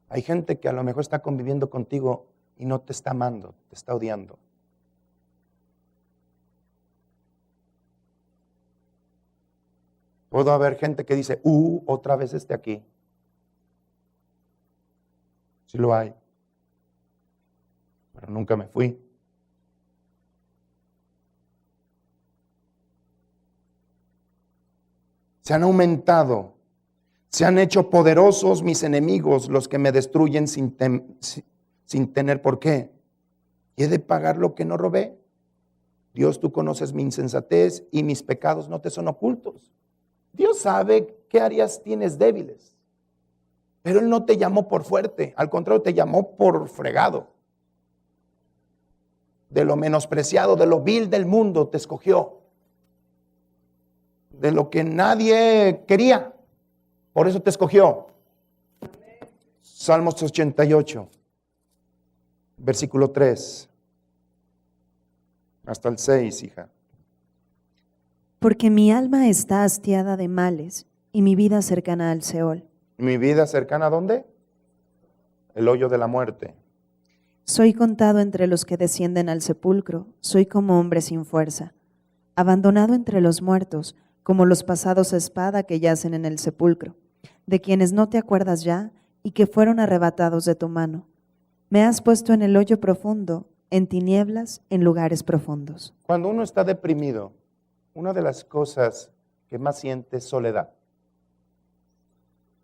Hay gente que a lo mejor está conviviendo contigo y no te está amando, te está odiando. Puedo haber gente que dice, otra vez aquí. Sí lo hay, pero nunca me fui. Se han aumentado, se han hecho poderosos mis enemigos, los que me destruyen sin tener por qué. ¿Y he de pagar lo que no robé? Dios, tú conoces mi insensatez y mis pecados no te son ocultos. Dios sabe qué áreas tienes débiles, pero Él no te llamó por fuerte, al contrario, te llamó por fregado. De lo menospreciado, de lo vil del mundo te escogió. De lo que nadie quería, por eso te escogió. Salmos 88, versículo 3, hasta el 6, hija. Porque mi alma está hastiada de males y mi vida cercana al Seol. ¿Mi vida cercana a dónde? El hoyo de la muerte. Soy contado entre los que descienden al sepulcro, soy como hombre sin fuerza, abandonado entre los muertos, como los pasados a espada que yacen en el sepulcro, de quienes no te acuerdas ya y que fueron arrebatados de tu mano. Me has puesto en el hoyo profundo, en tinieblas, en lugares profundos. Cuando uno está deprimido, una de las cosas que más siente es soledad.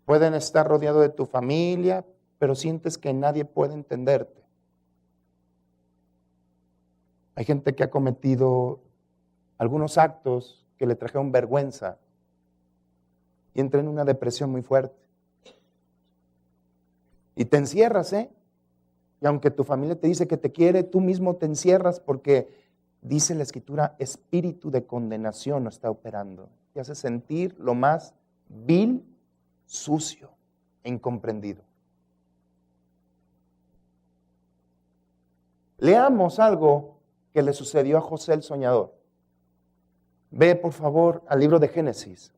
Pueden estar rodeado de tu familia, pero sientes que nadie puede entenderte. Hay gente que ha cometido algunos actos que le trajeron vergüenza y entra en una depresión muy fuerte. Y te encierras, Y aunque tu familia te dice que te quiere, tú mismo te encierras porque dice la Escritura, espíritu de condenación no está operando. Te hace sentir lo más vil, sucio e incomprendido. Leamos algo que le sucedió a José el soñador. Ve, por favor, al libro de Génesis,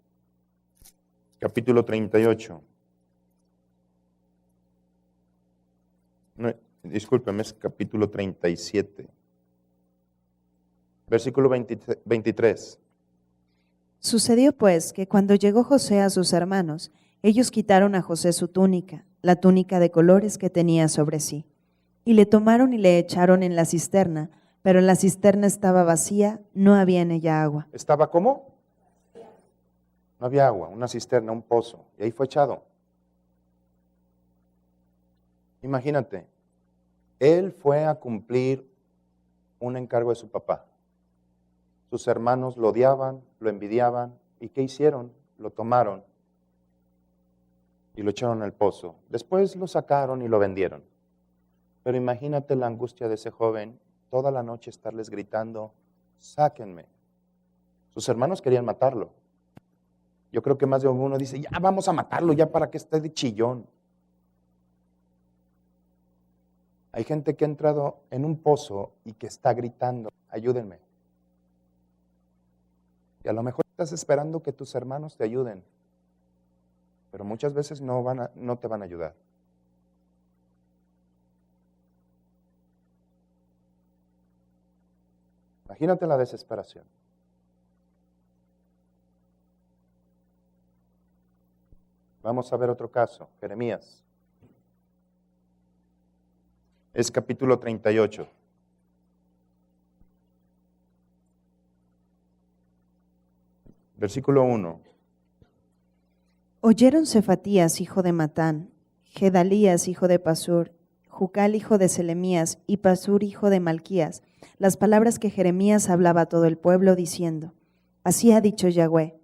capítulo 38. No, discúlpeme, es capítulo 37. Versículo 23. Sucedió pues que cuando llegó José a sus hermanos, ellos quitaron a José su túnica, la túnica de colores que tenía sobre sí, y le tomaron y le echaron en la cisterna, pero la cisterna estaba vacía, no había en ella agua. ¿Estaba cómo? No había agua, una cisterna, un pozo, y ahí fue echado. Imagínate, él fue a cumplir un encargo de su papá. Sus hermanos lo odiaban, lo envidiaban, ¿y qué hicieron? Lo tomaron y lo echaron al pozo. Después lo sacaron y lo vendieron. Pero imagínate la angustia de ese joven, toda la noche estarles gritando, sáquenme. Sus hermanos querían matarlo. Yo creo que más de uno dice, ya vamos a matarlo, ya para que esté de chillón. Hay gente que ha entrado en un pozo y que está gritando, ayúdenme. Y a lo mejor estás esperando que tus hermanos te ayuden, pero muchas veces no te van a ayudar. Imagínate la desesperación. Vamos a ver otro caso, Jeremías. Es capítulo 38. Versículo 1. Oyeron Cefatías, hijo de Matán, Gedalías, hijo de Pasur, Jucal, hijo de Selemías, y Pasur, hijo de Malquías, las palabras que Jeremías hablaba a todo el pueblo, diciendo: Así ha dicho Yahweh,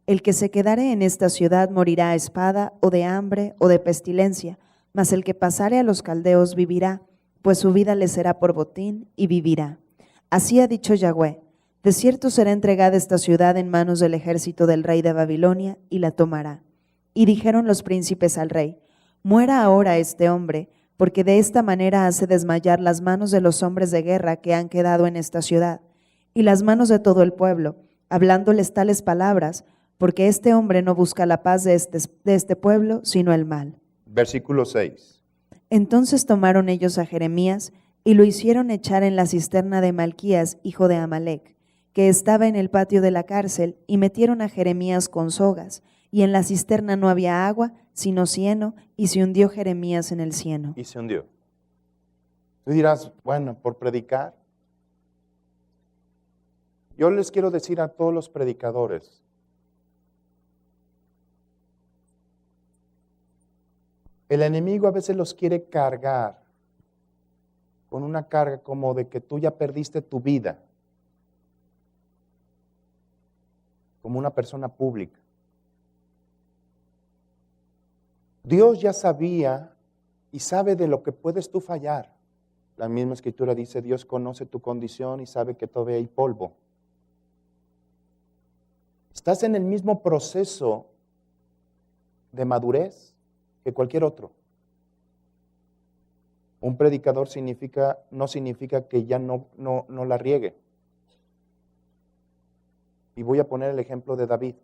el que se quedare en esta ciudad morirá a espada, o de hambre, o de pestilencia, mas el que pasare a los caldeos vivirá, pues su vida le será por botín, y vivirá. Así ha dicho Yahweh, de cierto será entregada esta ciudad en manos del ejército del rey de Babilonia, y la tomará. Y dijeron los príncipes al rey: Muera ahora este hombre, porque de esta manera hace desmayar las manos de los hombres de guerra que han quedado en esta ciudad, y las manos de todo el pueblo, hablándoles tales palabras, porque este hombre no busca la paz de este pueblo, sino el mal. Versículo 6. Entonces tomaron ellos a Jeremías y lo hicieron echar en la cisterna de Malquías, hijo de Amalec, que estaba en el patio de la cárcel, y metieron a Jeremías con sogas, y en la cisterna no había agua, sino cieno, y se hundió Jeremías en el cieno. Y se hundió. Tú dirás, bueno, por predicar. Yo les quiero decir a todos los predicadores, el enemigo a veces los quiere cargar con una carga como de que tú ya perdiste tu vida como una persona pública. Dios ya sabía y sabe de lo que puedes tú fallar. La misma escritura dice, Dios conoce tu condición y sabe que todavía hay polvo. Estás en el mismo proceso de madurez que cualquier otro. Un predicador no significa que ya no la riegue. Y voy a poner el ejemplo de David.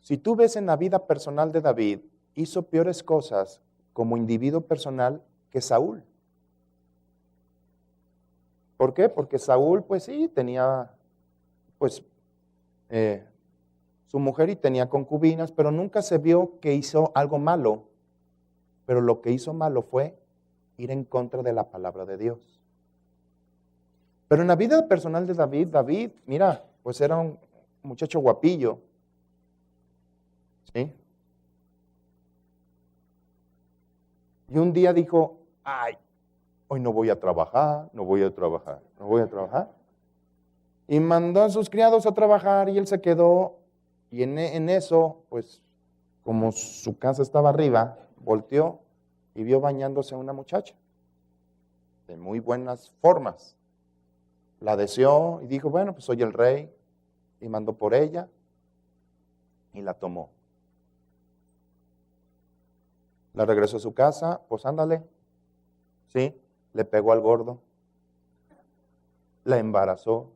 Si tú ves en la vida personal de David, hizo peores cosas como individuo personal que Saúl. ¿Por qué? Porque Saúl, pues sí, tenía su mujer y tenía concubinas, pero nunca se vio que hizo algo malo. Pero lo que hizo malo fue ir en contra de la palabra de Dios. Pero en la vida personal de David, mira, pues era un muchacho guapillo. ¿Sí? Y un día dijo, ay, hoy no voy a trabajar. Y mandó a sus criados a trabajar y él se quedó. Y en eso, pues, como su casa estaba arriba, volteó y vio bañándose a una muchacha de muy buenas formas. La deseó y dijo, bueno, pues soy el rey. Y mandó por ella y la tomó. La regresó a su casa, pues ándale. Sí, le pegó al gordo. La embarazó.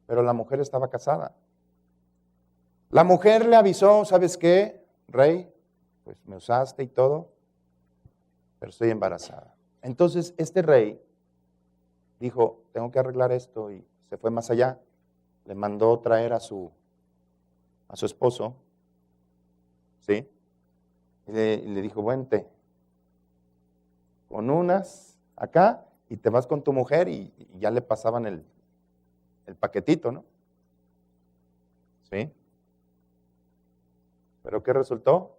Pero la mujer estaba casada. La mujer le avisó, ¿sabes qué, rey? Pues me usaste y todo, pero estoy embarazada. Entonces este rey dijo, tengo que arreglar esto, y se fue más allá. Le mandó traer a su esposo, ¿sí? Y le dijo, vente con unas acá y te vas con tu mujer, y ya le pasaban el paquetito, ¿no? ¿Sí? ¿Pero qué resultó?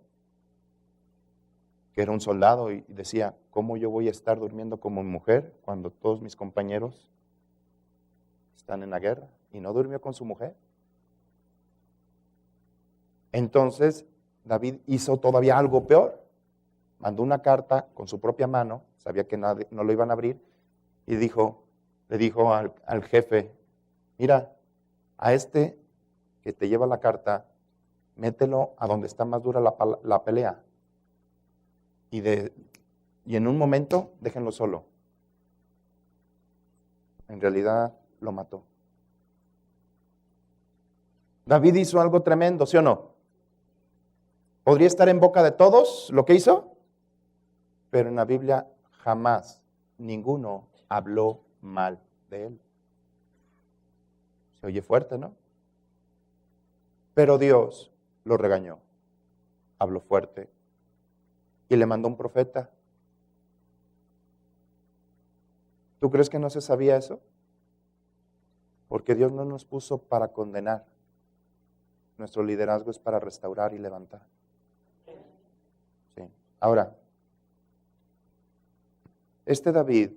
Que era un soldado y decía, ¿cómo yo voy a estar durmiendo como mujer cuando todos mis compañeros están en la guerra? Y no durmió con su mujer. Entonces, David hizo todavía algo peor. Mandó una carta con su propia mano, sabía que no lo iban a abrir, y le dijo al jefe, mira, a este que te lleva la carta, mételo a donde está más dura la pelea. Y en un momento, déjenlo solo. En realidad, lo mató. David hizo algo tremendo, ¿sí o no? ¿Podría estar en boca de todos lo que hizo? Pero en la Biblia jamás ninguno habló mal de él. Se oye fuerte, ¿no? Pero Dios lo regañó, habló fuerte y le mandó un profeta. ¿Tú crees que no se sabía eso? Porque Dios no nos puso para condenar. Nuestro liderazgo es para restaurar y levantar. Sí. Ahora, este David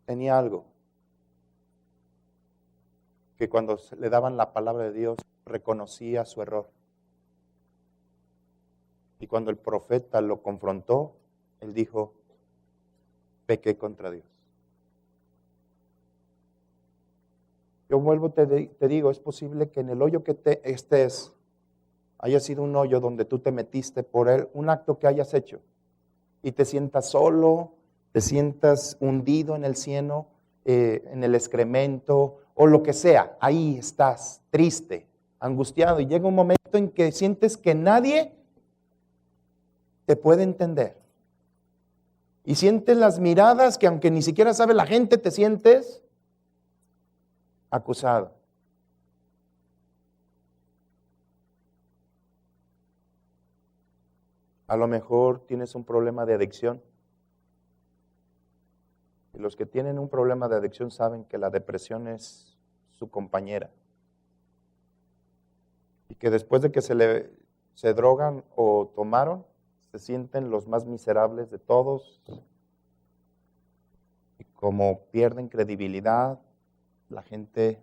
tenía algo, que cuando le daban la palabra de Dios, reconocía su error. Y cuando el profeta lo confrontó, él dijo, pequé contra Dios. Yo vuelvo, te digo, es posible que en el hoyo que estés haya sido un hoyo donde tú te metiste por un acto que hayas hecho y te sientas solo, te sientas hundido en el cieno, en el excremento o lo que sea. Ahí estás, triste, angustiado, y llega un momento en que sientes que nadie te puede entender. Y sientes las miradas que aunque ni siquiera sabe la gente, te sientes acusado. A lo mejor tienes un problema de adicción. Y los que tienen un problema de adicción saben que la depresión es su compañera. Y que después de que se drogan o tomaron, se sienten los más miserables de todos. Y como pierden credibilidad, la gente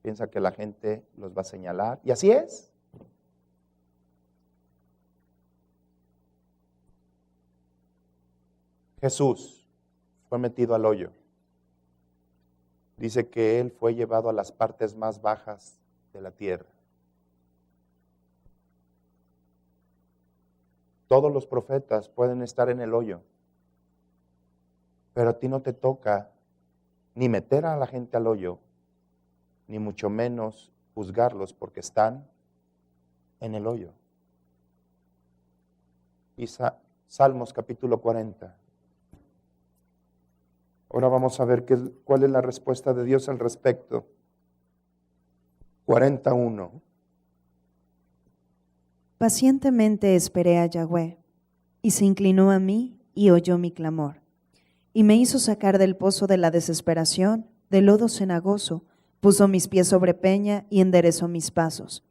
piensa que la gente los va a señalar. Y así es. Jesús fue metido al hoyo. Dice que Él fue llevado a las partes más bajas de la tierra. Todos los profetas pueden estar en el hoyo, pero a ti no te toca ni meter a la gente al hoyo, ni mucho menos juzgarlos porque están en el hoyo. Y Salmos capítulo 40. Ahora vamos a ver cuál es la respuesta de Dios al respecto. 41. Pacientemente esperé a Yahweh, y se inclinó a mí y oyó mi clamor. Y me hizo sacar del pozo de la desesperación, del lodo cenagoso, puso mis pies sobre peña y enderezó mis pasos.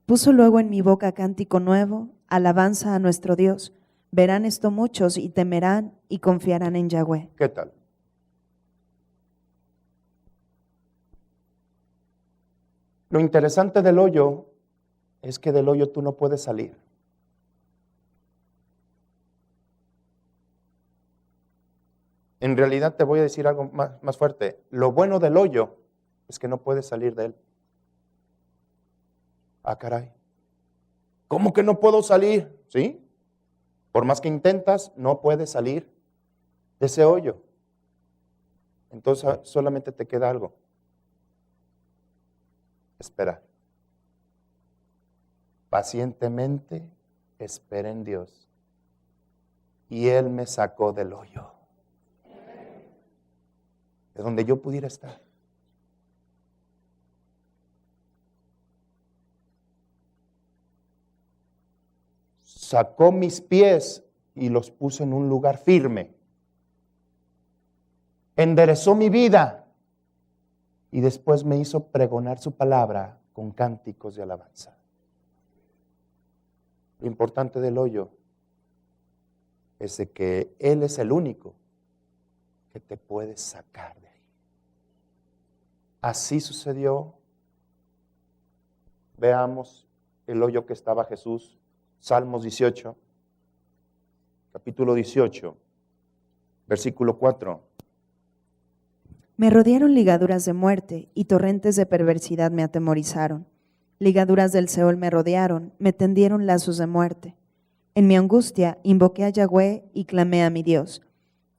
Puso luego en mi boca cántico nuevo, alabanza a nuestro Dios. Verán esto muchos y temerán y confiarán en Yahweh. ¿Qué tal? Lo interesante del hoyo es que del hoyo tú no puedes salir. En realidad te voy a decir algo más fuerte. Lo bueno del hoyo es que no puedes salir de él. Ah, caray. ¿Cómo que no puedo salir? ¿Sí? Por más que intentas, no puedes salir de ese hoyo. Entonces solamente te queda algo. Esperar. Pacientemente esperé en Dios y Él me sacó del hoyo, de donde yo pudiera estar. Sacó mis pies y los puso en un lugar firme. Enderezó mi vida y después me hizo pregonar su palabra con cánticos de alabanza. Lo importante del hoyo es de que Él es el único que te puede sacar de ahí. Así sucedió. Veamos el hoyo que estaba Jesús. Salmos 18, capítulo 18, versículo 4. Me rodearon ligaduras de muerte y torrentes de perversidad me atemorizaron. Ligaduras del Seol me rodearon, me tendieron lazos de muerte. En mi angustia invoqué a Yahweh y clamé a mi Dios.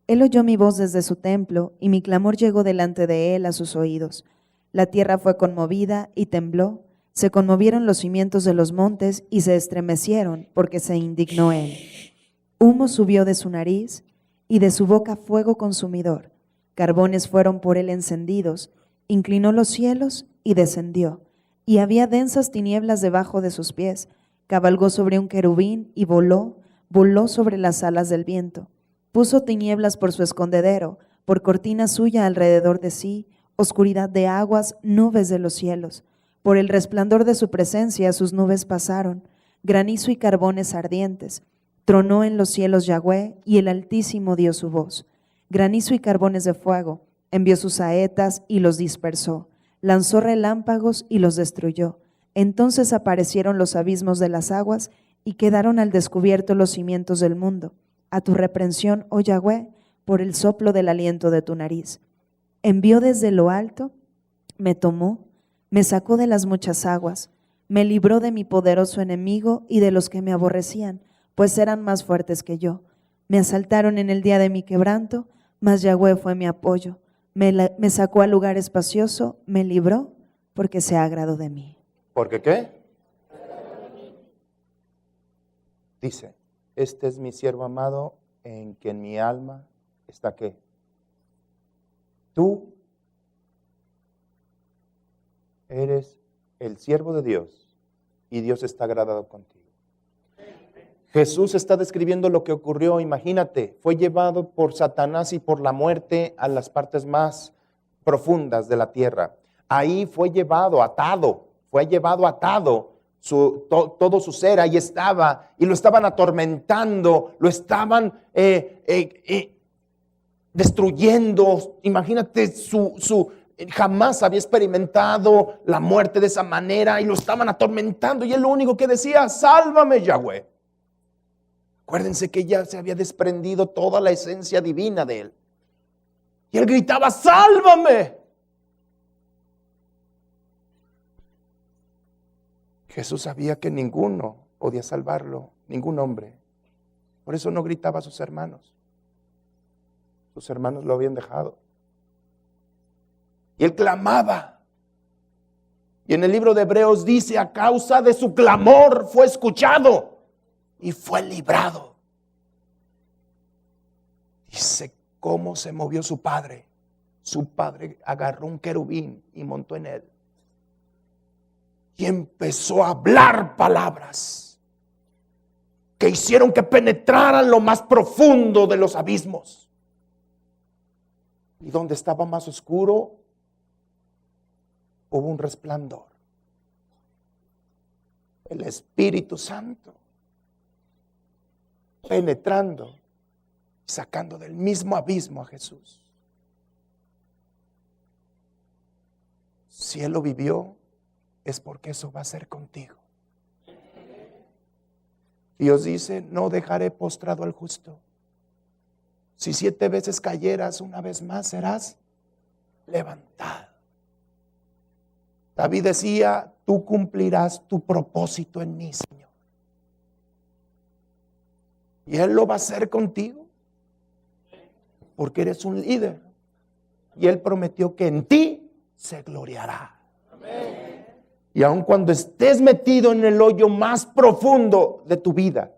Él oyó mi voz desde su templo y mi clamor llegó delante de él a sus oídos. La tierra fue conmovida y tembló, se conmovieron los cimientos de los montes y se estremecieron porque se indignó él. Humo subió de su nariz y de su boca fuego consumidor. Carbones fueron por él encendidos, inclinó los cielos y descendió. Y había densas tinieblas debajo de sus pies. Cabalgó sobre un querubín y voló sobre las alas del viento. Puso tinieblas por su escondedero, por cortina suya alrededor de sí, oscuridad de aguas, nubes de los cielos. Por el resplandor de su presencia sus nubes pasaron, granizo y carbones ardientes. Tronó en los cielos Yahweh y el Altísimo dio su voz. Granizo y carbones de fuego, envió sus saetas y los dispersó. Lanzó relámpagos y los destruyó. Entonces aparecieron los abismos de las aguas y quedaron al descubierto los cimientos del mundo. A tu reprensión, oh Yahweh, por el soplo del aliento de tu nariz. Envió desde lo alto, me tomó, me sacó de las muchas aguas, me libró de mi poderoso enemigo y de los que me aborrecían, pues eran más fuertes que yo. Me asaltaron en el día de mi quebranto, mas Yahweh fue mi apoyo. Me sacó al lugar espacioso, me libró, porque se agradó de mí. ¿Por qué qué? Dice, este es mi siervo amado, en quien mi alma está ¿qué? Tú eres el siervo de Dios y Dios está agradado contigo. Jesús está describiendo lo que ocurrió, imagínate, fue llevado por Satanás y por la muerte a las partes más profundas de la tierra. Ahí fue llevado atado todo su ser, ahí estaba, y lo estaban atormentando, lo estaban destruyendo. Imagínate, jamás había experimentado la muerte de esa manera y lo estaban atormentando y él lo único que decía, sálvame Yahweh. Acuérdense que ya se había desprendido toda la esencia divina de él. Y él gritaba, sálvame. Jesús sabía que ninguno podía salvarlo, ningún hombre. Por eso no gritaba a sus hermanos. Sus hermanos lo habían dejado. Y él clamaba. Y en el libro de Hebreos dice, a causa de su clamor fue escuchado y fue librado. Dice cómo se movió su padre. Su padre agarró un querubín y montó en él. Y empezó a hablar palabras que hicieron que penetraran lo más profundo de los abismos. Y donde estaba más oscuro, hubo un resplandor. El Espíritu Santo penetrando y sacando del mismo abismo a Jesús. Si Él lo vivió, es porque eso va a ser contigo. Dios dice, no dejaré postrado al justo. Si 7 veces cayeras, una vez más serás levantado. David decía, tú cumplirás tu propósito en mí, Señor. Y Él lo va a hacer contigo, porque eres un líder. Y Él prometió que en ti se gloriará. Amén. Y aun cuando estés metido en el hoyo más profundo de tu vida,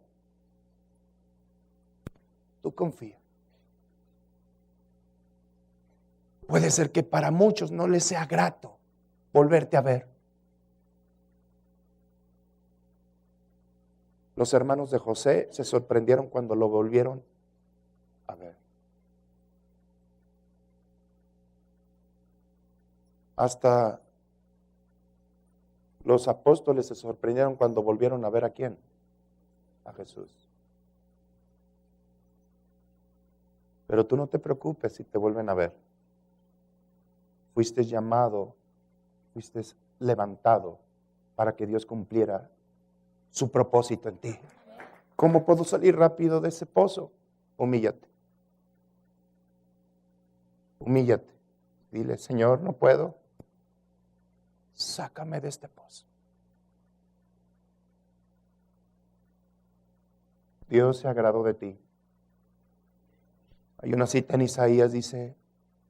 tú confía. Puede ser que para muchos no les sea grato volverte a ver. Los hermanos de José se sorprendieron cuando lo volvieron a ver. Hasta Los apóstoles se sorprendieron cuando volvieron a ver ¿a quién? A Jesús. Pero tú no te preocupes si te vuelven a ver. Fuiste llamado, fuiste levantado para que Dios cumpliera su propósito en ti. ¿Cómo puedo salir rápido de ese pozo? Humíllate. Humíllate. Dile, Señor, no puedo. Sácame de este pozo. Dios se agradó de ti. Hay una cita en Isaías, dice,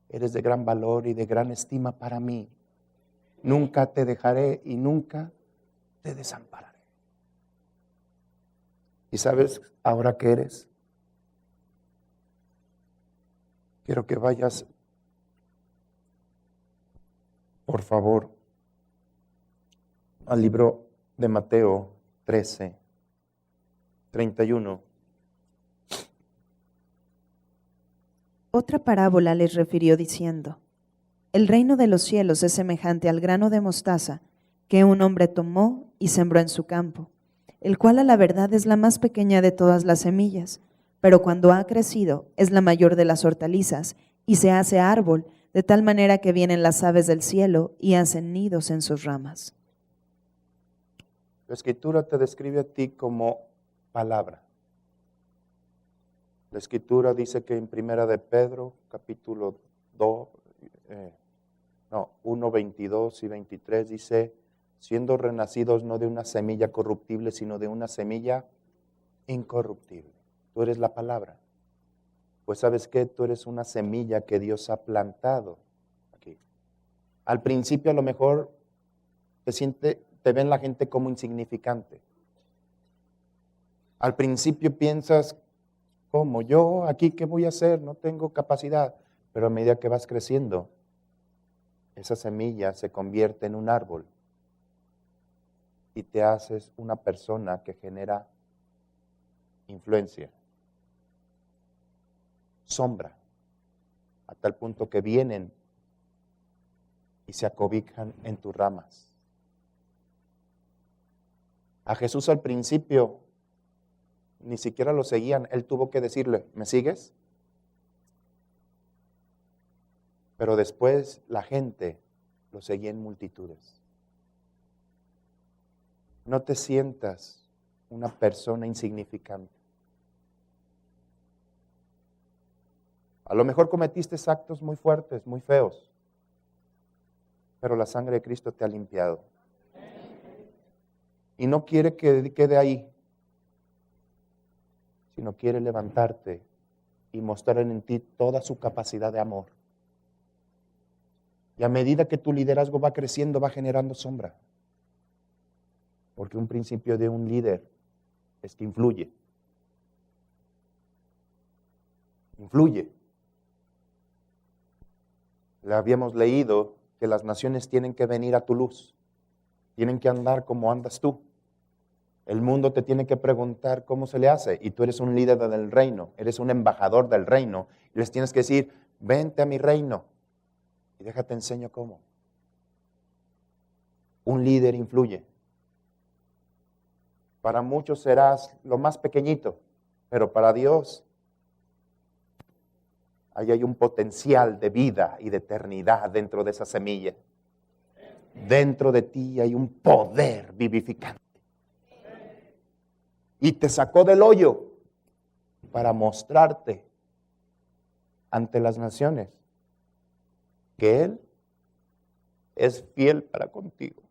eres de gran valor y de gran estima para mí. Nunca te dejaré y nunca te desampararé. ¿Y sabes ahora qué eres? Quiero que vayas, por favor, al libro de Mateo 13, 31. Otra parábola les refirió diciendo: el reino de los cielos es semejante al grano de mostaza que un hombre tomó y sembró en su campo, el cual a la verdad es la más pequeña de todas las semillas, pero cuando ha crecido es la mayor de las hortalizas y se hace árbol, de tal manera que vienen las aves del cielo y hacen nidos en sus ramas. La Escritura te describe a ti como palabra. La Escritura dice que en Primera de Pedro, capítulo 1, 22 y 23, dice, siendo renacidos no de una semilla corruptible, sino de una semilla incorruptible. Tú eres la palabra. Pues ¿sabes qué? Tú eres una semilla que Dios ha plantado aquí. Al principio a lo mejor te ven la gente como insignificante. Al principio piensas, ¿cómo? Yo aquí qué voy a hacer? No tengo capacidad. Pero a medida que vas creciendo, esa semilla se convierte en un árbol y te haces una persona que genera influencia, sombra, a tal punto que vienen y se acobijan en tus ramas. A Jesús al principio ni siquiera lo seguían, él tuvo que decirle, ¿me sigues? Pero después la gente lo seguía en multitudes. No te sientas una persona insignificante. A lo mejor cometiste actos muy fuertes, muy feos, pero la sangre de Cristo te ha limpiado. Y no quiere que quede ahí, sino quiere levantarte y mostrar en ti toda su capacidad de amor. Y a medida que tu liderazgo va creciendo, va generando sombra. Porque un principio de un líder es que influye. Influye. Le habíamos leído que las naciones tienen que venir a tu luz. Tienen que andar como andas tú. El mundo te tiene que preguntar cómo se le hace. Y tú eres un líder del reino. Eres un embajador del reino. Y les tienes que decir, vente a mi reino. Y déjate enseño cómo. Un líder influye. Para muchos serás lo más pequeñito, pero para Dios ahí hay un potencial de vida y de eternidad dentro de esa semilla. Dentro de ti hay un poder vivificante. Y te sacó del hoyo para mostrarte ante las naciones que Él es fiel para contigo.